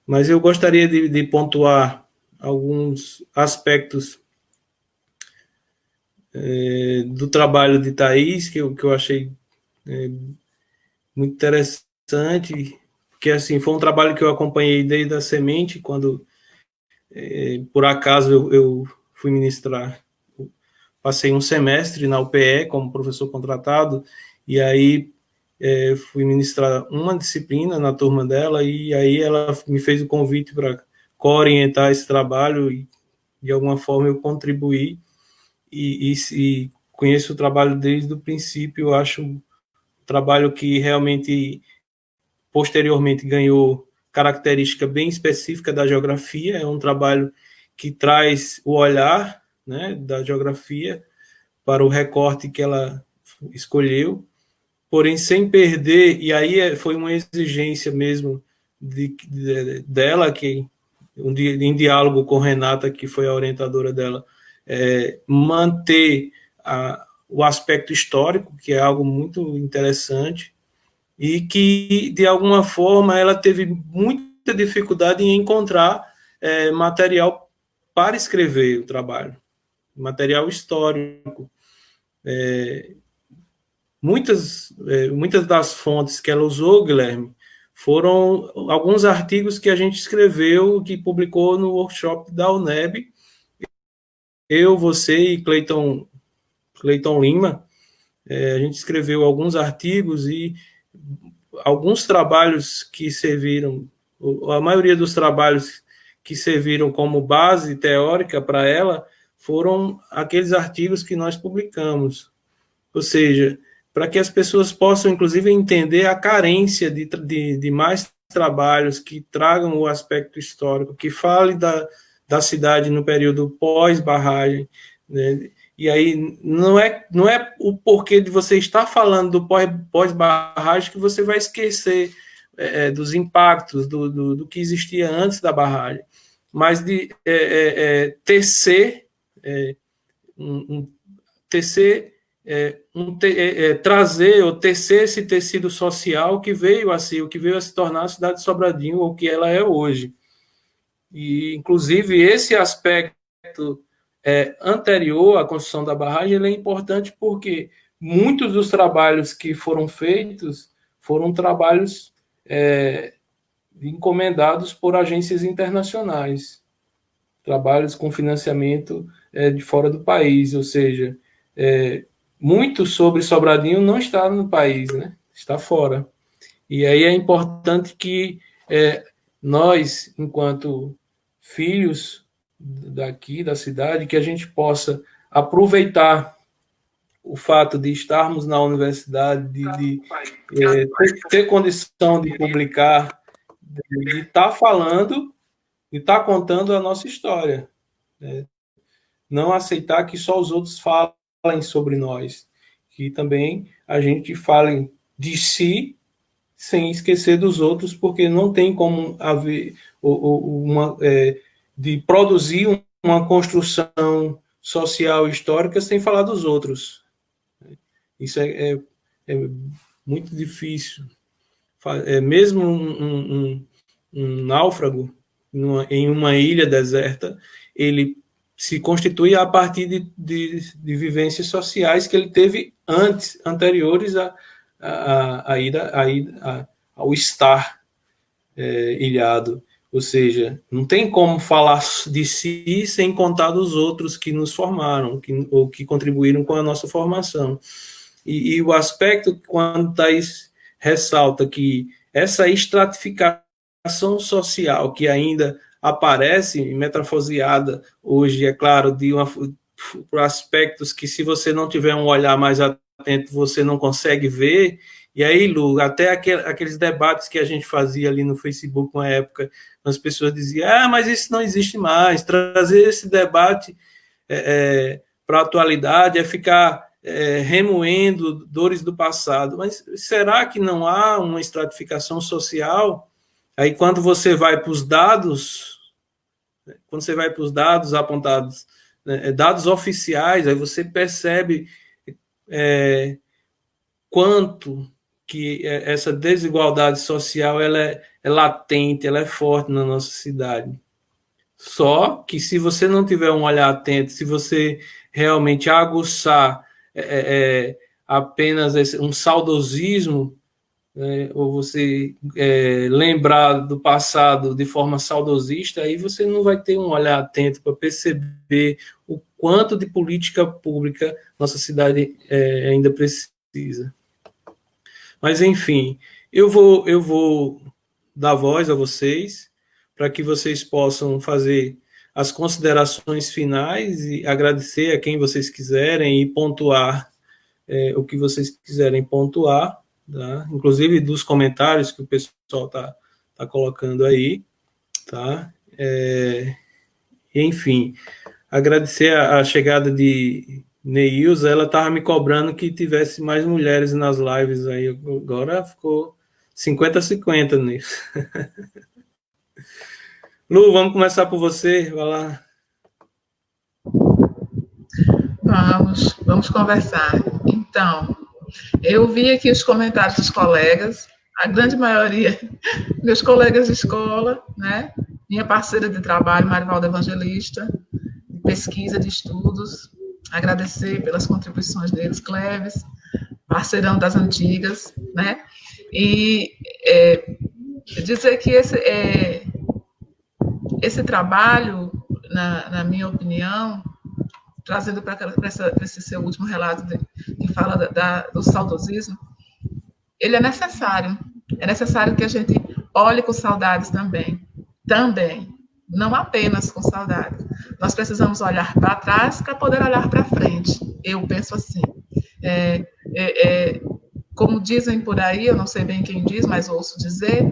mas eu gostaria de pontuar alguns aspectos do trabalho de Thaís, que eu achei muito interessante, porque assim, foi um trabalho que eu acompanhei desde a semente, quando, por acaso, eu fui ministrar, passei um semestre na UPE como professor contratado, e aí fui ministrar uma disciplina na turma dela, e aí ela me fez o convite para co-orientar esse trabalho, e de alguma forma eu contribuí, e conheço o trabalho desde o princípio. Eu acho um trabalho que realmente, posteriormente, ganhou característica bem específica da geografia. É um trabalho que traz o olhar, né, da geografia para o recorte que ela escolheu, porém sem perder, e aí foi uma exigência mesmo dela, que em diálogo com Renata, que foi a orientadora dela, manter o aspecto histórico, que é algo muito interessante, e que, de alguma forma, ela teve muita dificuldade em encontrar material para escrever o trabalho, material histórico. Muitas das fontes que ela usou, Guilherme, foram alguns artigos que a gente escreveu, que publicou no workshop da UNEB. Eu, você e Cleiton Lima, a gente escreveu alguns artigos, e alguns trabalhos que serviram, a maioria dos trabalhos que serviram como base teórica para ela, foram aqueles artigos que nós publicamos. Ou seja, para que as pessoas possam, inclusive, entender a carência de mais trabalhos que tragam o aspecto histórico, que fale da cidade no período pós-barragem, né? E aí não é o porquê de você estar falando do pós-barragem que você vai esquecer dos impactos do que existia antes da barragem, mas de trazer ou tecer esse tecido social que veio a se tornar a cidade de Sobradinho, o que ela é hoje. E, inclusive, esse aspecto anterior à construção da barragem, ele é importante porque muitos dos trabalhos que foram feitos foram trabalhos encomendados por agências internacionais, trabalhos com financiamento de fora do país, ou seja, muito sobre Sobradinho não está no país, né? Está fora. E aí é importante que nós, enquanto filhos daqui, da cidade, que a gente possa aproveitar o fato de estarmos na universidade, de ter condição de publicar, de estar falando, de estar contando a nossa história. Né? Não aceitar que só os outros falem sobre nós, que também a gente fale de si sem esquecer dos outros, porque não tem como haver de produzir uma construção social histórica sem falar dos outros. Isso é muito difícil. Mesmo um náufrago em uma ilha deserta, ele se constitui a partir de vivências sociais que ele teve anteriores ao estar ilhado. Ou seja, não tem como falar de si sem contar dos outros que nos formaram, ou que contribuíram com a nossa formação. E o aspecto, quando Thaís ressalta que essa estratificação social que ainda aparece metamorfoseada hoje, é claro, por aspectos que, se você não tiver um olhar mais atento, você não consegue ver. E aí, Lu, até aqueles debates que a gente fazia ali no Facebook uma época, as pessoas diziam, mas isso não existe mais. Trazer esse debate para a atualidade é ficar remoendo dores do passado. Mas será que não há uma estratificação social? Aí, quando você vai para os dados, apontados, dados oficiais, aí você percebe quanto que essa desigualdade social ela é latente, ela é forte na nossa cidade. Só que, se você não tiver um olhar atento, se você realmente aguçar apenas um saudosismo, ou você lembrar do passado de forma saudosista, aí você não vai ter um olhar atento para perceber o quanto de política pública nossa cidade ainda precisa. Mas, enfim, eu vou dar voz a vocês, para que vocês possam fazer as considerações finais e agradecer a quem vocês quiserem e pontuar o que vocês quiserem pontuar, tá? Inclusive dos comentários que o pessoal está colocando aí, tá? Enfim, agradecer a chegada de Neilza. Ela estava me cobrando que tivesse mais mulheres nas lives aí, agora ficou 50-50 nisso. Lu, vamos começar por você, vai lá. Vamos conversar. Então, eu vi aqui os comentários dos colegas, a grande maioria, meus colegas de escola, né? Minha parceira de trabalho, Marivalda Evangelista, de pesquisa, de estudos, agradecer pelas contribuições deles, Cleves, parceirão das antigas, né? E dizer que esse trabalho, na minha opinião, trazendo para esse seu último relato que fala do saudosismo, ele é necessário. É necessário que a gente olhe com saudades também. Não apenas com saudades. Nós precisamos olhar para trás para poder olhar para frente. Eu penso assim. Como dizem por aí, eu não sei bem quem diz, mas ouço dizer,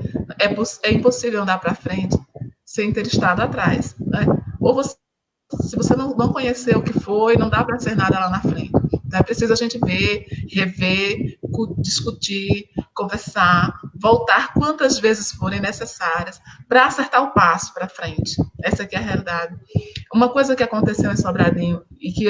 é impossível andar para frente sem ter estado atrás, né? Ou se você não conhecer o que foi, não dá para ser nada lá na frente. Então, é preciso a gente ver, rever, discutir, conversar, voltar quantas vezes forem necessárias para acertar o passo para frente. Essa aqui é a realidade. Uma coisa que aconteceu em Sobradinho e que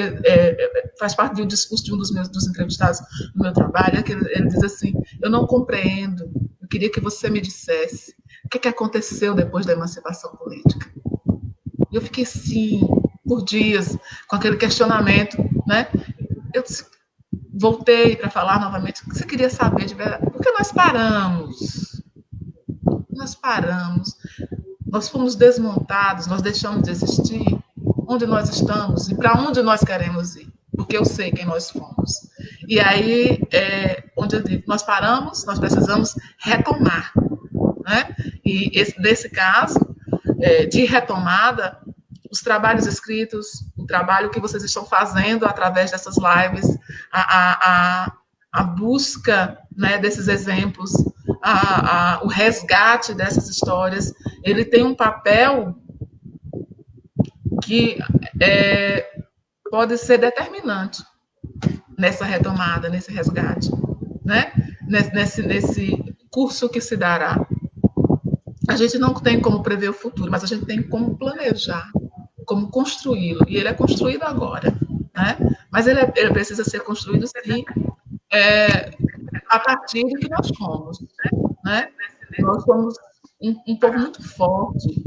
faz parte do discurso de um dos entrevistados no meu trabalho, é que ele diz assim: eu não compreendo, eu queria que você me dissesse o que aconteceu depois da emancipação política. Eu fiquei assim, por dias, com aquele questionamento, né? Eu voltei para falar novamente o que você queria saber de verdade. Por que nós paramos? Nós fomos desmontados, nós deixamos de existir. Onde nós estamos e para onde nós queremos ir? Porque eu sei quem nós fomos. E aí, onde eu digo, nós paramos, nós precisamos retomar, né? E nesse caso, de retomada, os trabalhos escritos, o trabalho que vocês estão fazendo através dessas lives, a busca, né, desses exemplos, o resgate dessas histórias, ele tem um papel que pode ser determinante nessa retomada, nesse resgate, né? Nesse curso que se dará. A gente não tem como prever o futuro, mas a gente tem como planejar, como construí-lo. E ele é construído agora, né? Mas ele precisa ser construído, sim, a partir do que nós fomos, né? Nós somos um povo muito forte.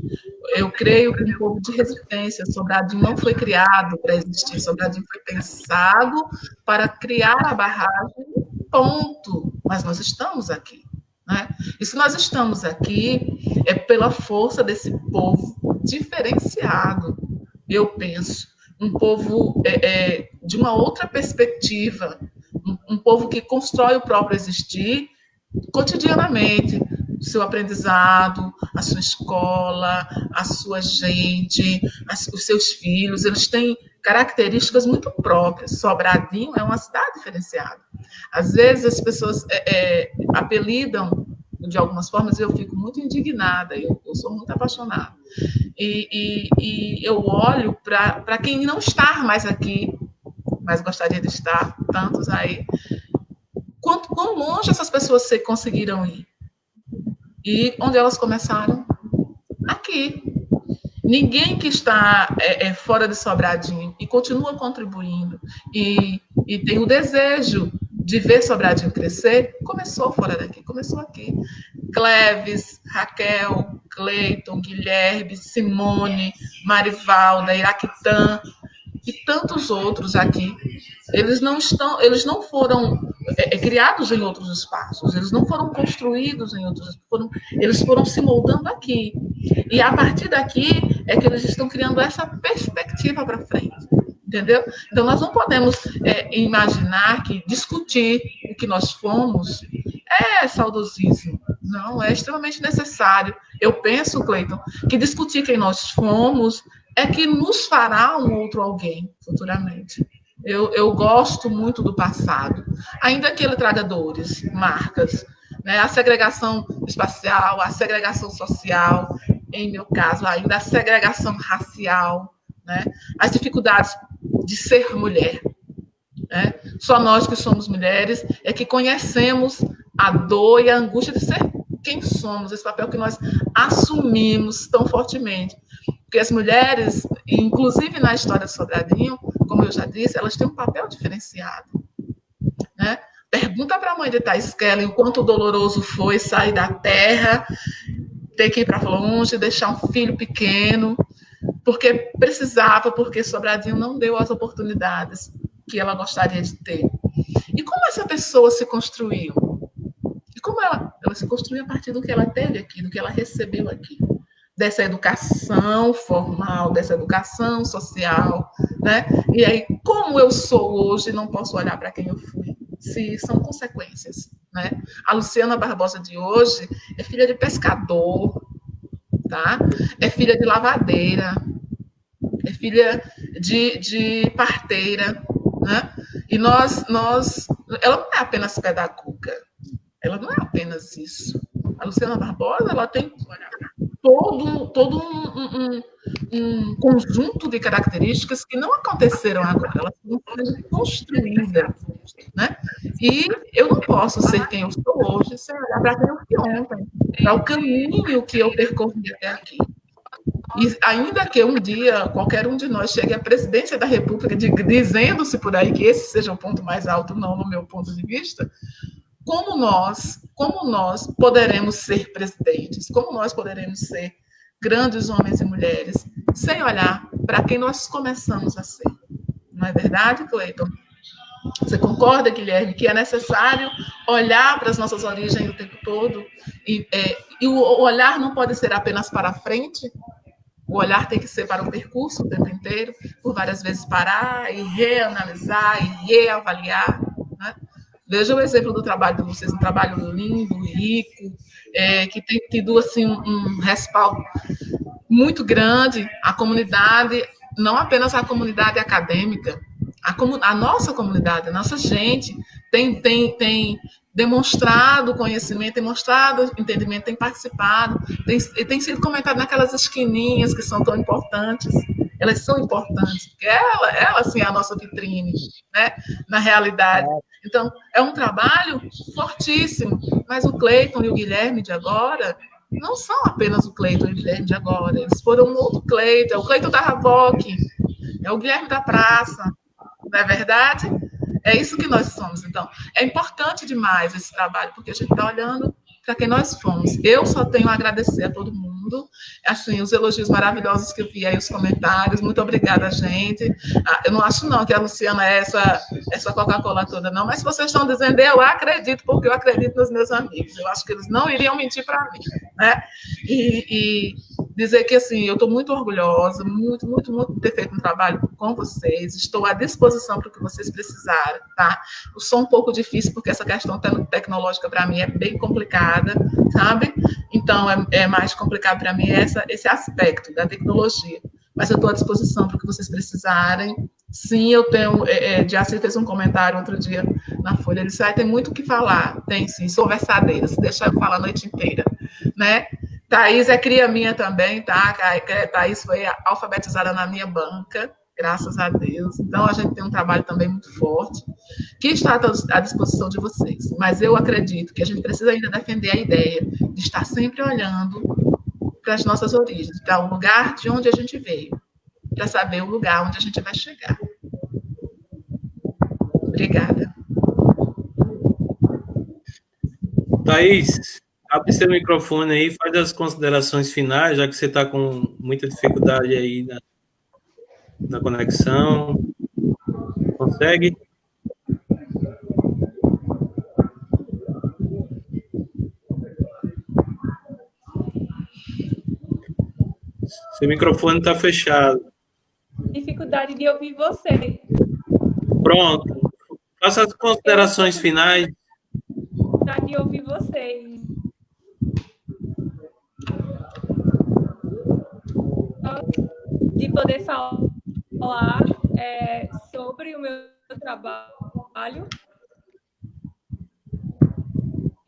Eu creio que um povo de resistência. Sobradinho não foi criado para existir. Sobradinho foi pensado para criar a barragem, ponto. Mas nós estamos aqui, né? E se nós estamos aqui, é pela força desse povo diferenciado, eu penso. Um povo de uma outra perspectiva, um povo que constrói o próprio existir cotidianamente, seu aprendizado, a sua escola, a sua gente, os seus filhos, eles têm características muito próprias. Sobradinho é uma cidade diferenciada. Às vezes as pessoas apelidam de algumas formas, eu fico muito indignada, eu sou muito apaixonada. E eu olho para quem não está mais aqui, mas gostaria de estar, tantos aí, quão longe essas pessoas conseguiram ir. E onde elas começaram? Aqui. Ninguém que está fora de Sobradinho e continua contribuindo e tem o desejo de ver Sobradinho crescer, começou fora daqui, começou aqui. Cleves, Raquel, Cleiton, Guilherme, Simone, Marivalda, Iraquitã e tantos outros aqui. Eles não foram criados em outros espaços, eles não foram construídos em outros espaços, eles foram se moldando aqui. E a partir daqui é que eles estão criando essa perspectiva para frente, entendeu? Então, nós não podemos imaginar que discutir o que nós fomos é saudosismo. Não, é extremamente necessário. Eu penso, Cleiton, que discutir quem nós fomos é que nos fará um outro alguém futuramente. Eu gosto muito do passado, ainda que ele traga dores, marcas, né? A segregação espacial, a segregação social, em meu caso ainda a segregação racial, né? As dificuldades de ser mulher, né? Só nós que somos mulheres é que conhecemos a dor e a angústia de ser quem somos, esse papel que nós assumimos tão fortemente. Porque as mulheres, inclusive na história de Sobradinho, como eu já disse, elas têm um papel diferenciado, né? Pergunta para a mãe de Thais Kellen o quanto doloroso foi sair da terra, ter que ir para longe, deixar um filho pequeno, porque precisava, porque Sobradinho não deu as oportunidades que ela gostaria de ter. E como essa pessoa se construiu? E como ela se construiu a partir do que ela teve aqui, do que ela recebeu aqui? Dessa educação formal, dessa educação social, né? E aí, como eu sou hoje, não posso olhar para quem eu fui, se são consequências, né? A Luciana Barbosa de hoje é filha de pescador, tá? É filha de lavadeira, é filha de parteira, né? E ela não é apenas pedagoga, ela não é apenas isso. A Luciana Barbosa, ela tem todo um conjunto de características que não aconteceram agora, elas foram construídas, né? E eu não posso ser quem eu sou hoje sem olhar para quem eu fui ontem, para o caminho que eu percorri até aqui. E ainda que um dia qualquer um de nós chegue à presidência da República dizendo-se por aí que esse seja o ponto mais alto, não no meu ponto de vista, como nós poderemos ser presidentes, como nós poderemos ser grandes homens e mulheres, sem olhar para quem nós começamos a ser. Não é verdade, Cleiton? Você concorda, Guilherme, que é necessário olhar para as nossas origens o tempo todo? E o olhar não pode ser apenas para frente, o olhar tem que ser para o percurso o tempo inteiro, por várias vezes parar e reanalisar e reavaliar, né? Veja o exemplo do trabalho de vocês, um trabalho lindo, rico, que tem tido assim, um respaldo muito grande. A comunidade, não apenas a comunidade acadêmica, a nossa comunidade, a nossa gente tem demonstrado conhecimento, tem mostrado entendimento, tem participado, tem sido comentado naquelas esquininhas que são tão importantes. Elas são importantes, porque ela sim, é a nossa vitrine, né? Na realidade. Então, é um trabalho fortíssimo, mas o Cleiton e o Guilherme de agora não são apenas o Cleiton e o Guilherme de agora, eles foram um outro Cleiton, é o Cleiton da Ravoc, é o Guilherme da Praça, não é verdade? É isso que nós somos. Então, é importante demais esse trabalho, porque a gente está olhando para quem nós fomos. Eu só tenho a agradecer a todo mundo, assim, os elogios maravilhosos que eu vi aí, os comentários, muito obrigada, gente. Eu não acho não que a Luciana é essa Coca-Cola toda, não, mas se vocês estão dizendo, eu acredito, porque eu acredito nos meus amigos, eu acho que eles não iriam mentir para mim, né? E dizer que, assim, eu estou muito orgulhosa, muito, muito, muito de ter feito um trabalho com vocês. Estou à disposição para o que vocês precisarem, tá? Eu sou um pouco difícil, porque essa questão tecnológica, para mim, é bem complicada, sabe? Então, é mais complicado para mim esse aspecto da tecnologia. Mas eu estou à disposição para o que vocês precisarem. Sim, eu tenho. Diaci fez um comentário outro dia na Folha. Ele disse: tem muito o que falar. Tem sim, sou versadeira. Se deixar eu falar a noite inteira, né? Thaís é cria minha também, tá? Thaís foi alfabetizada na minha banca, graças a Deus. Então, a gente tem um trabalho também muito forte, que está à disposição de vocês. Mas eu acredito que a gente precisa ainda defender a ideia de estar sempre olhando para as nossas origens, para o lugar de onde a gente veio, para saber o lugar onde a gente vai chegar. Obrigada. Thaís, abre seu microfone aí, faz as considerações finais, já que você está com muita dificuldade aí na conexão. Consegue? Seu microfone está fechado. Dificuldade de ouvir você. Pronto. Faça as considerações finais. De ouvir vocês. De poder falar sobre o meu trabalho,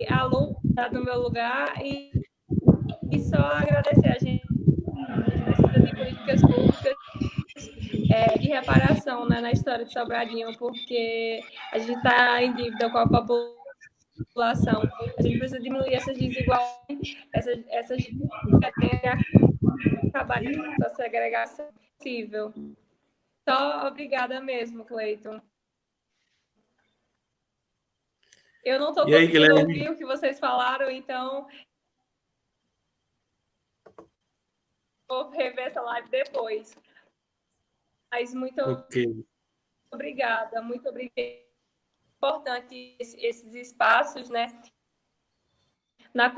aluna no meu lugar, e só agradecer. A gente precisa de políticas públicas de reparação, né, na história de Sobradinho, porque a gente está em dívida com a população. A gente precisa diminuir essas desigualdades, essas acabar com a segregação possível. Só obrigada mesmo, Cleiton. Eu não estou conseguindo ouvir o que vocês falaram, então vou rever essa live depois. Mas muito obrigada, muito obrigada. É importante esses espaços, né? Na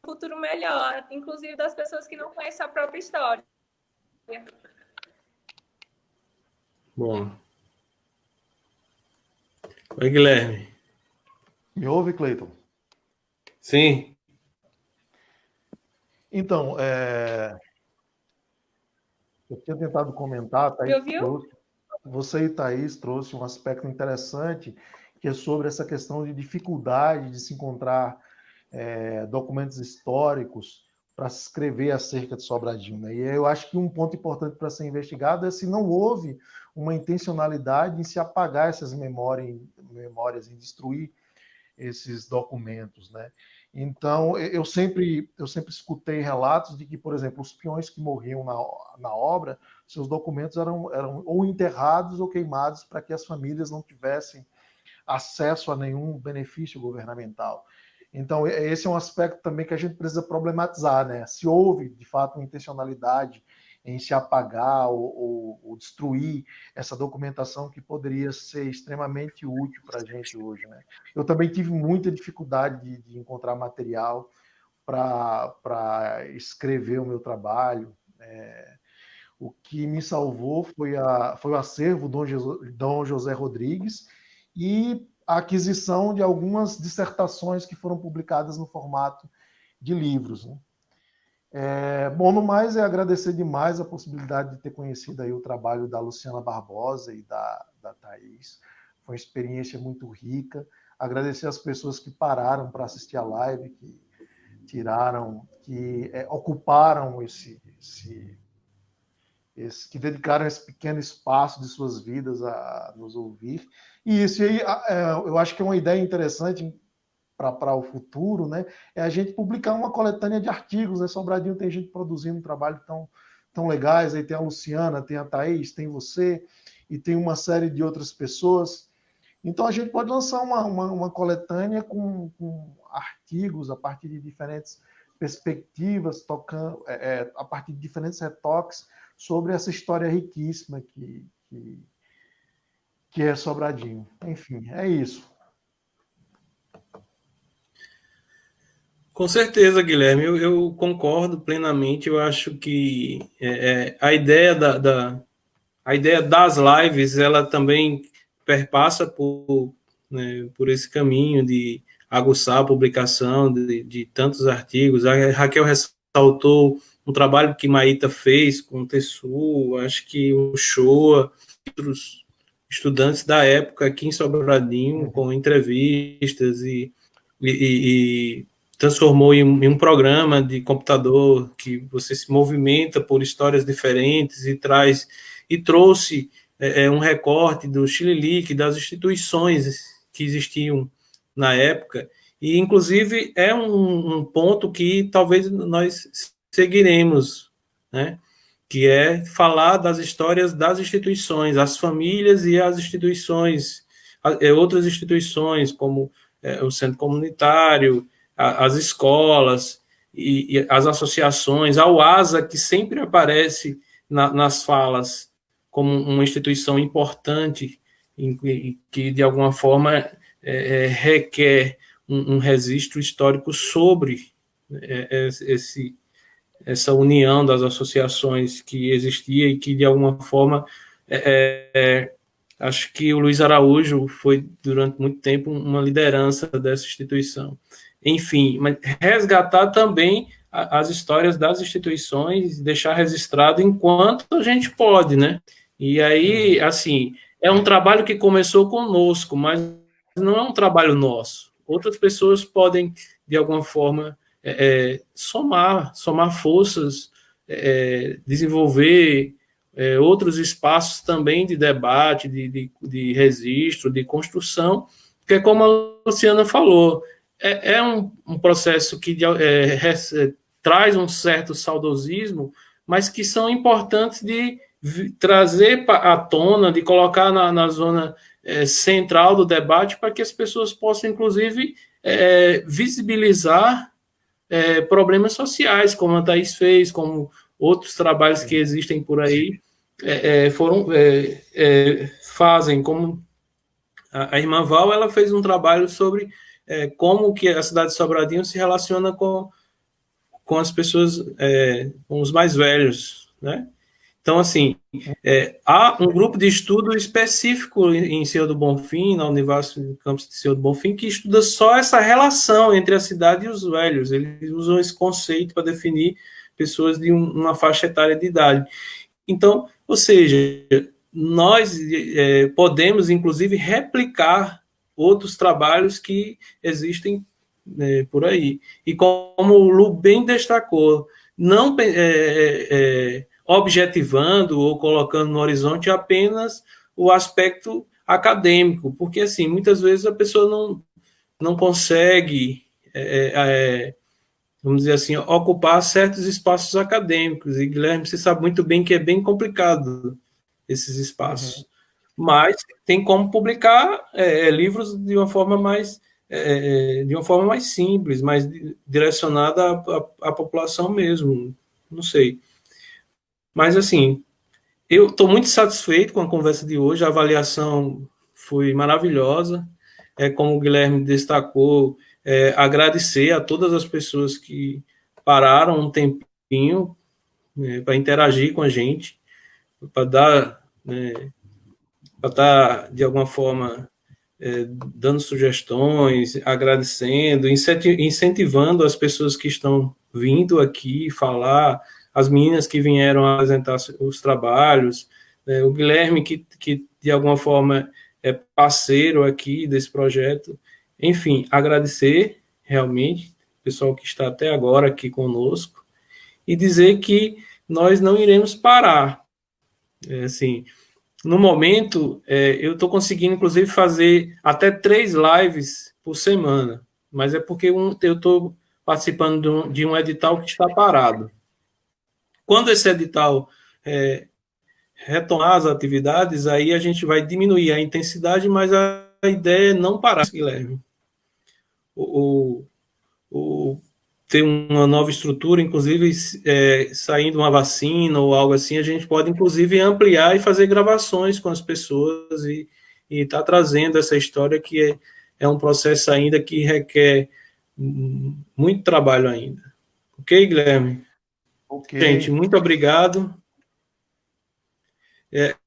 futuro melhor, inclusive das pessoas que não conhecem a própria história. Bom. Oi, Guilherme. Me ouve, Cleiton? Sim. Então, eu tinha tentado comentar, você e Thaís trouxe um aspecto interessante, que é sobre essa questão de dificuldade de se encontrar documentos históricos para se escrever acerca de Sobradinho, né? E eu acho que um ponto importante para ser investigado é se não houve uma intencionalidade em se apagar essas memórias, em destruir esses documentos, né? Então, eu sempre escutei relatos de que, por exemplo, os peões que morriam na obra, seus documentos eram ou enterrados ou queimados para que as famílias não tivessem acesso a nenhum benefício governamental. Então, esse é um aspecto também que a gente precisa problematizar, né? Se houve, de fato, uma intencionalidade em se apagar ou destruir essa documentação que poderia ser extremamente útil para a gente hoje, né? Eu também tive muita dificuldade de encontrar material para escrever o meu trabalho. O que me salvou foi o acervo Dom José Rodrigues e a aquisição de algumas dissertações que foram publicadas no formato de livros, né? Bom, no mais, é agradecer demais a possibilidade de ter conhecido aí o trabalho da Luciana Barbosa e da Thaís. Foi uma experiência muito rica. Agradecer as pessoas que pararam para assistir a live, que ocuparam que dedicaram esse pequeno espaço de suas vidas a nos ouvir. E isso aí, eu acho que é uma ideia interessante para o futuro, né? É a gente publicar uma coletânea de artigos, né? Sobradinho tem gente produzindo um trabalho tão legais, aí tem a Luciana, tem a Thaís, tem você, e tem uma série de outras pessoas. Então a gente pode lançar uma coletânea com artigos a partir de diferentes perspectivas, a partir de diferentes retoques sobre essa história riquíssima que é Sobradinho. Enfim, é isso. Com certeza, Guilherme, eu concordo plenamente. Eu acho que a ideia a ideia das lives, ela também perpassa por, né, por esse caminho de aguçar a publicação de tantos artigos. A Raquel ressaltou um trabalho que Maíta fez com o Tessu, acho que o Shoa, outros estudantes da época aqui em Sobradinho, com entrevistas e transformou em um programa de computador que você se movimenta por histórias diferentes e trouxe um recorte do Chililic, das instituições que existiam na época, e inclusive é um ponto que talvez nós seguiremos, né? Que é falar das histórias das instituições, as famílias e as instituições, outras instituições, como o centro comunitário, as escolas e as associações, a UASA, que sempre aparece nas falas como uma instituição importante, que de alguma forma requer um registro histórico sobre essa união das associações que existia e que de alguma forma acho que o Luiz Araújo foi durante muito tempo uma liderança dessa instituição. Enfim, mas resgatar também as histórias das instituições, deixar registrado enquanto a gente pode, né? E aí, assim, é um trabalho que começou conosco, mas não é um trabalho nosso. Outras pessoas podem, de alguma forma, somar forças, desenvolver outros espaços também de debate, de registro, de construção, que é como a Luciana falou, é um processo que traz um certo saudosismo, mas que são importantes de trazer à tona, de colocar na zona central do debate, para que as pessoas possam, inclusive, visibilizar problemas sociais, como a Thaís fez, como outros trabalhos que existem por aí, fazem, como a irmã Val, ela fez um trabalho sobre como que a cidade de Sobradinho se relaciona com as pessoas, com os mais velhos, né? Então, assim, há um grupo de estudo específico em Senhor do Bonfim, na Universidade do Campus de Senhor do Bonfim, que estuda só essa relação entre a cidade e os velhos. Eles usam esse conceito para definir pessoas de uma faixa etária de idade. Então, ou seja, nós podemos, inclusive, replicar outros trabalhos que existem por aí. E como o Lu bem destacou, não objetivando ou colocando no horizonte apenas o aspecto acadêmico, porque, assim, muitas vezes a pessoa não consegue, vamos dizer assim, ocupar certos espaços acadêmicos, e, Guilherme, você sabe muito bem que é bem complicado esses espaços, mas tem como publicar livros de uma forma mais simples, mais direcionada à população mesmo, não sei. Mas, assim, eu estou muito satisfeito com a conversa de hoje, a avaliação foi maravilhosa, como o Guilherme destacou, agradecer a todas as pessoas que pararam um tempinho para interagir com a gente, para dar, para estar, de alguma forma, dando sugestões, agradecendo, incentivando as pessoas que estão vindo aqui falar, as meninas que vieram apresentar os trabalhos, o Guilherme, que de alguma forma é parceiro aqui desse projeto. Enfim, agradecer realmente o pessoal que está até agora aqui conosco e dizer que nós não iremos parar. Assim, no momento, eu estou conseguindo, inclusive, fazer até 3 lives por semana, mas é porque eu estou participando de um edital que está parado. Quando esse edital retomar as atividades, aí a gente vai diminuir a intensidade, mas a ideia é não parar, Guilherme. Ter uma nova estrutura, inclusive saindo uma vacina ou algo assim, a gente pode, inclusive, ampliar e fazer gravações com as pessoas e tá trazendo essa história que é um processo ainda que requer muito trabalho ainda. Ok, Guilherme? Ok. Gente, muito obrigado.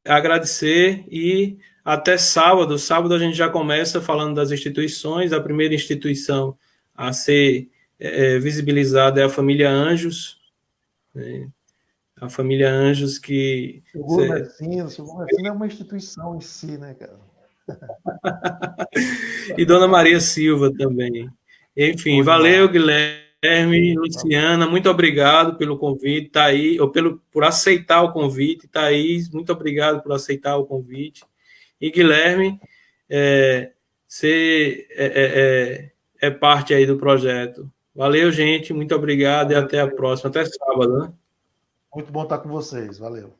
Agradecer e até sábado. Sábado a gente já começa falando das instituições. A primeira instituição a ser visibilizada é a família Anjos, né? A família Anjos que... Seguro Messina é uma instituição em si, né, cara? E Dona Maria Silva também. Enfim, valeu, Guilherme, Luciana, muito obrigado pelo convite, Thaís, ou por aceitar o convite, Thaís, muito obrigado por aceitar o convite. E Guilherme, você é parte aí do projeto. Valeu, gente, muito obrigado e até a próxima. Até sábado, né? Muito bom estar com vocês, valeu.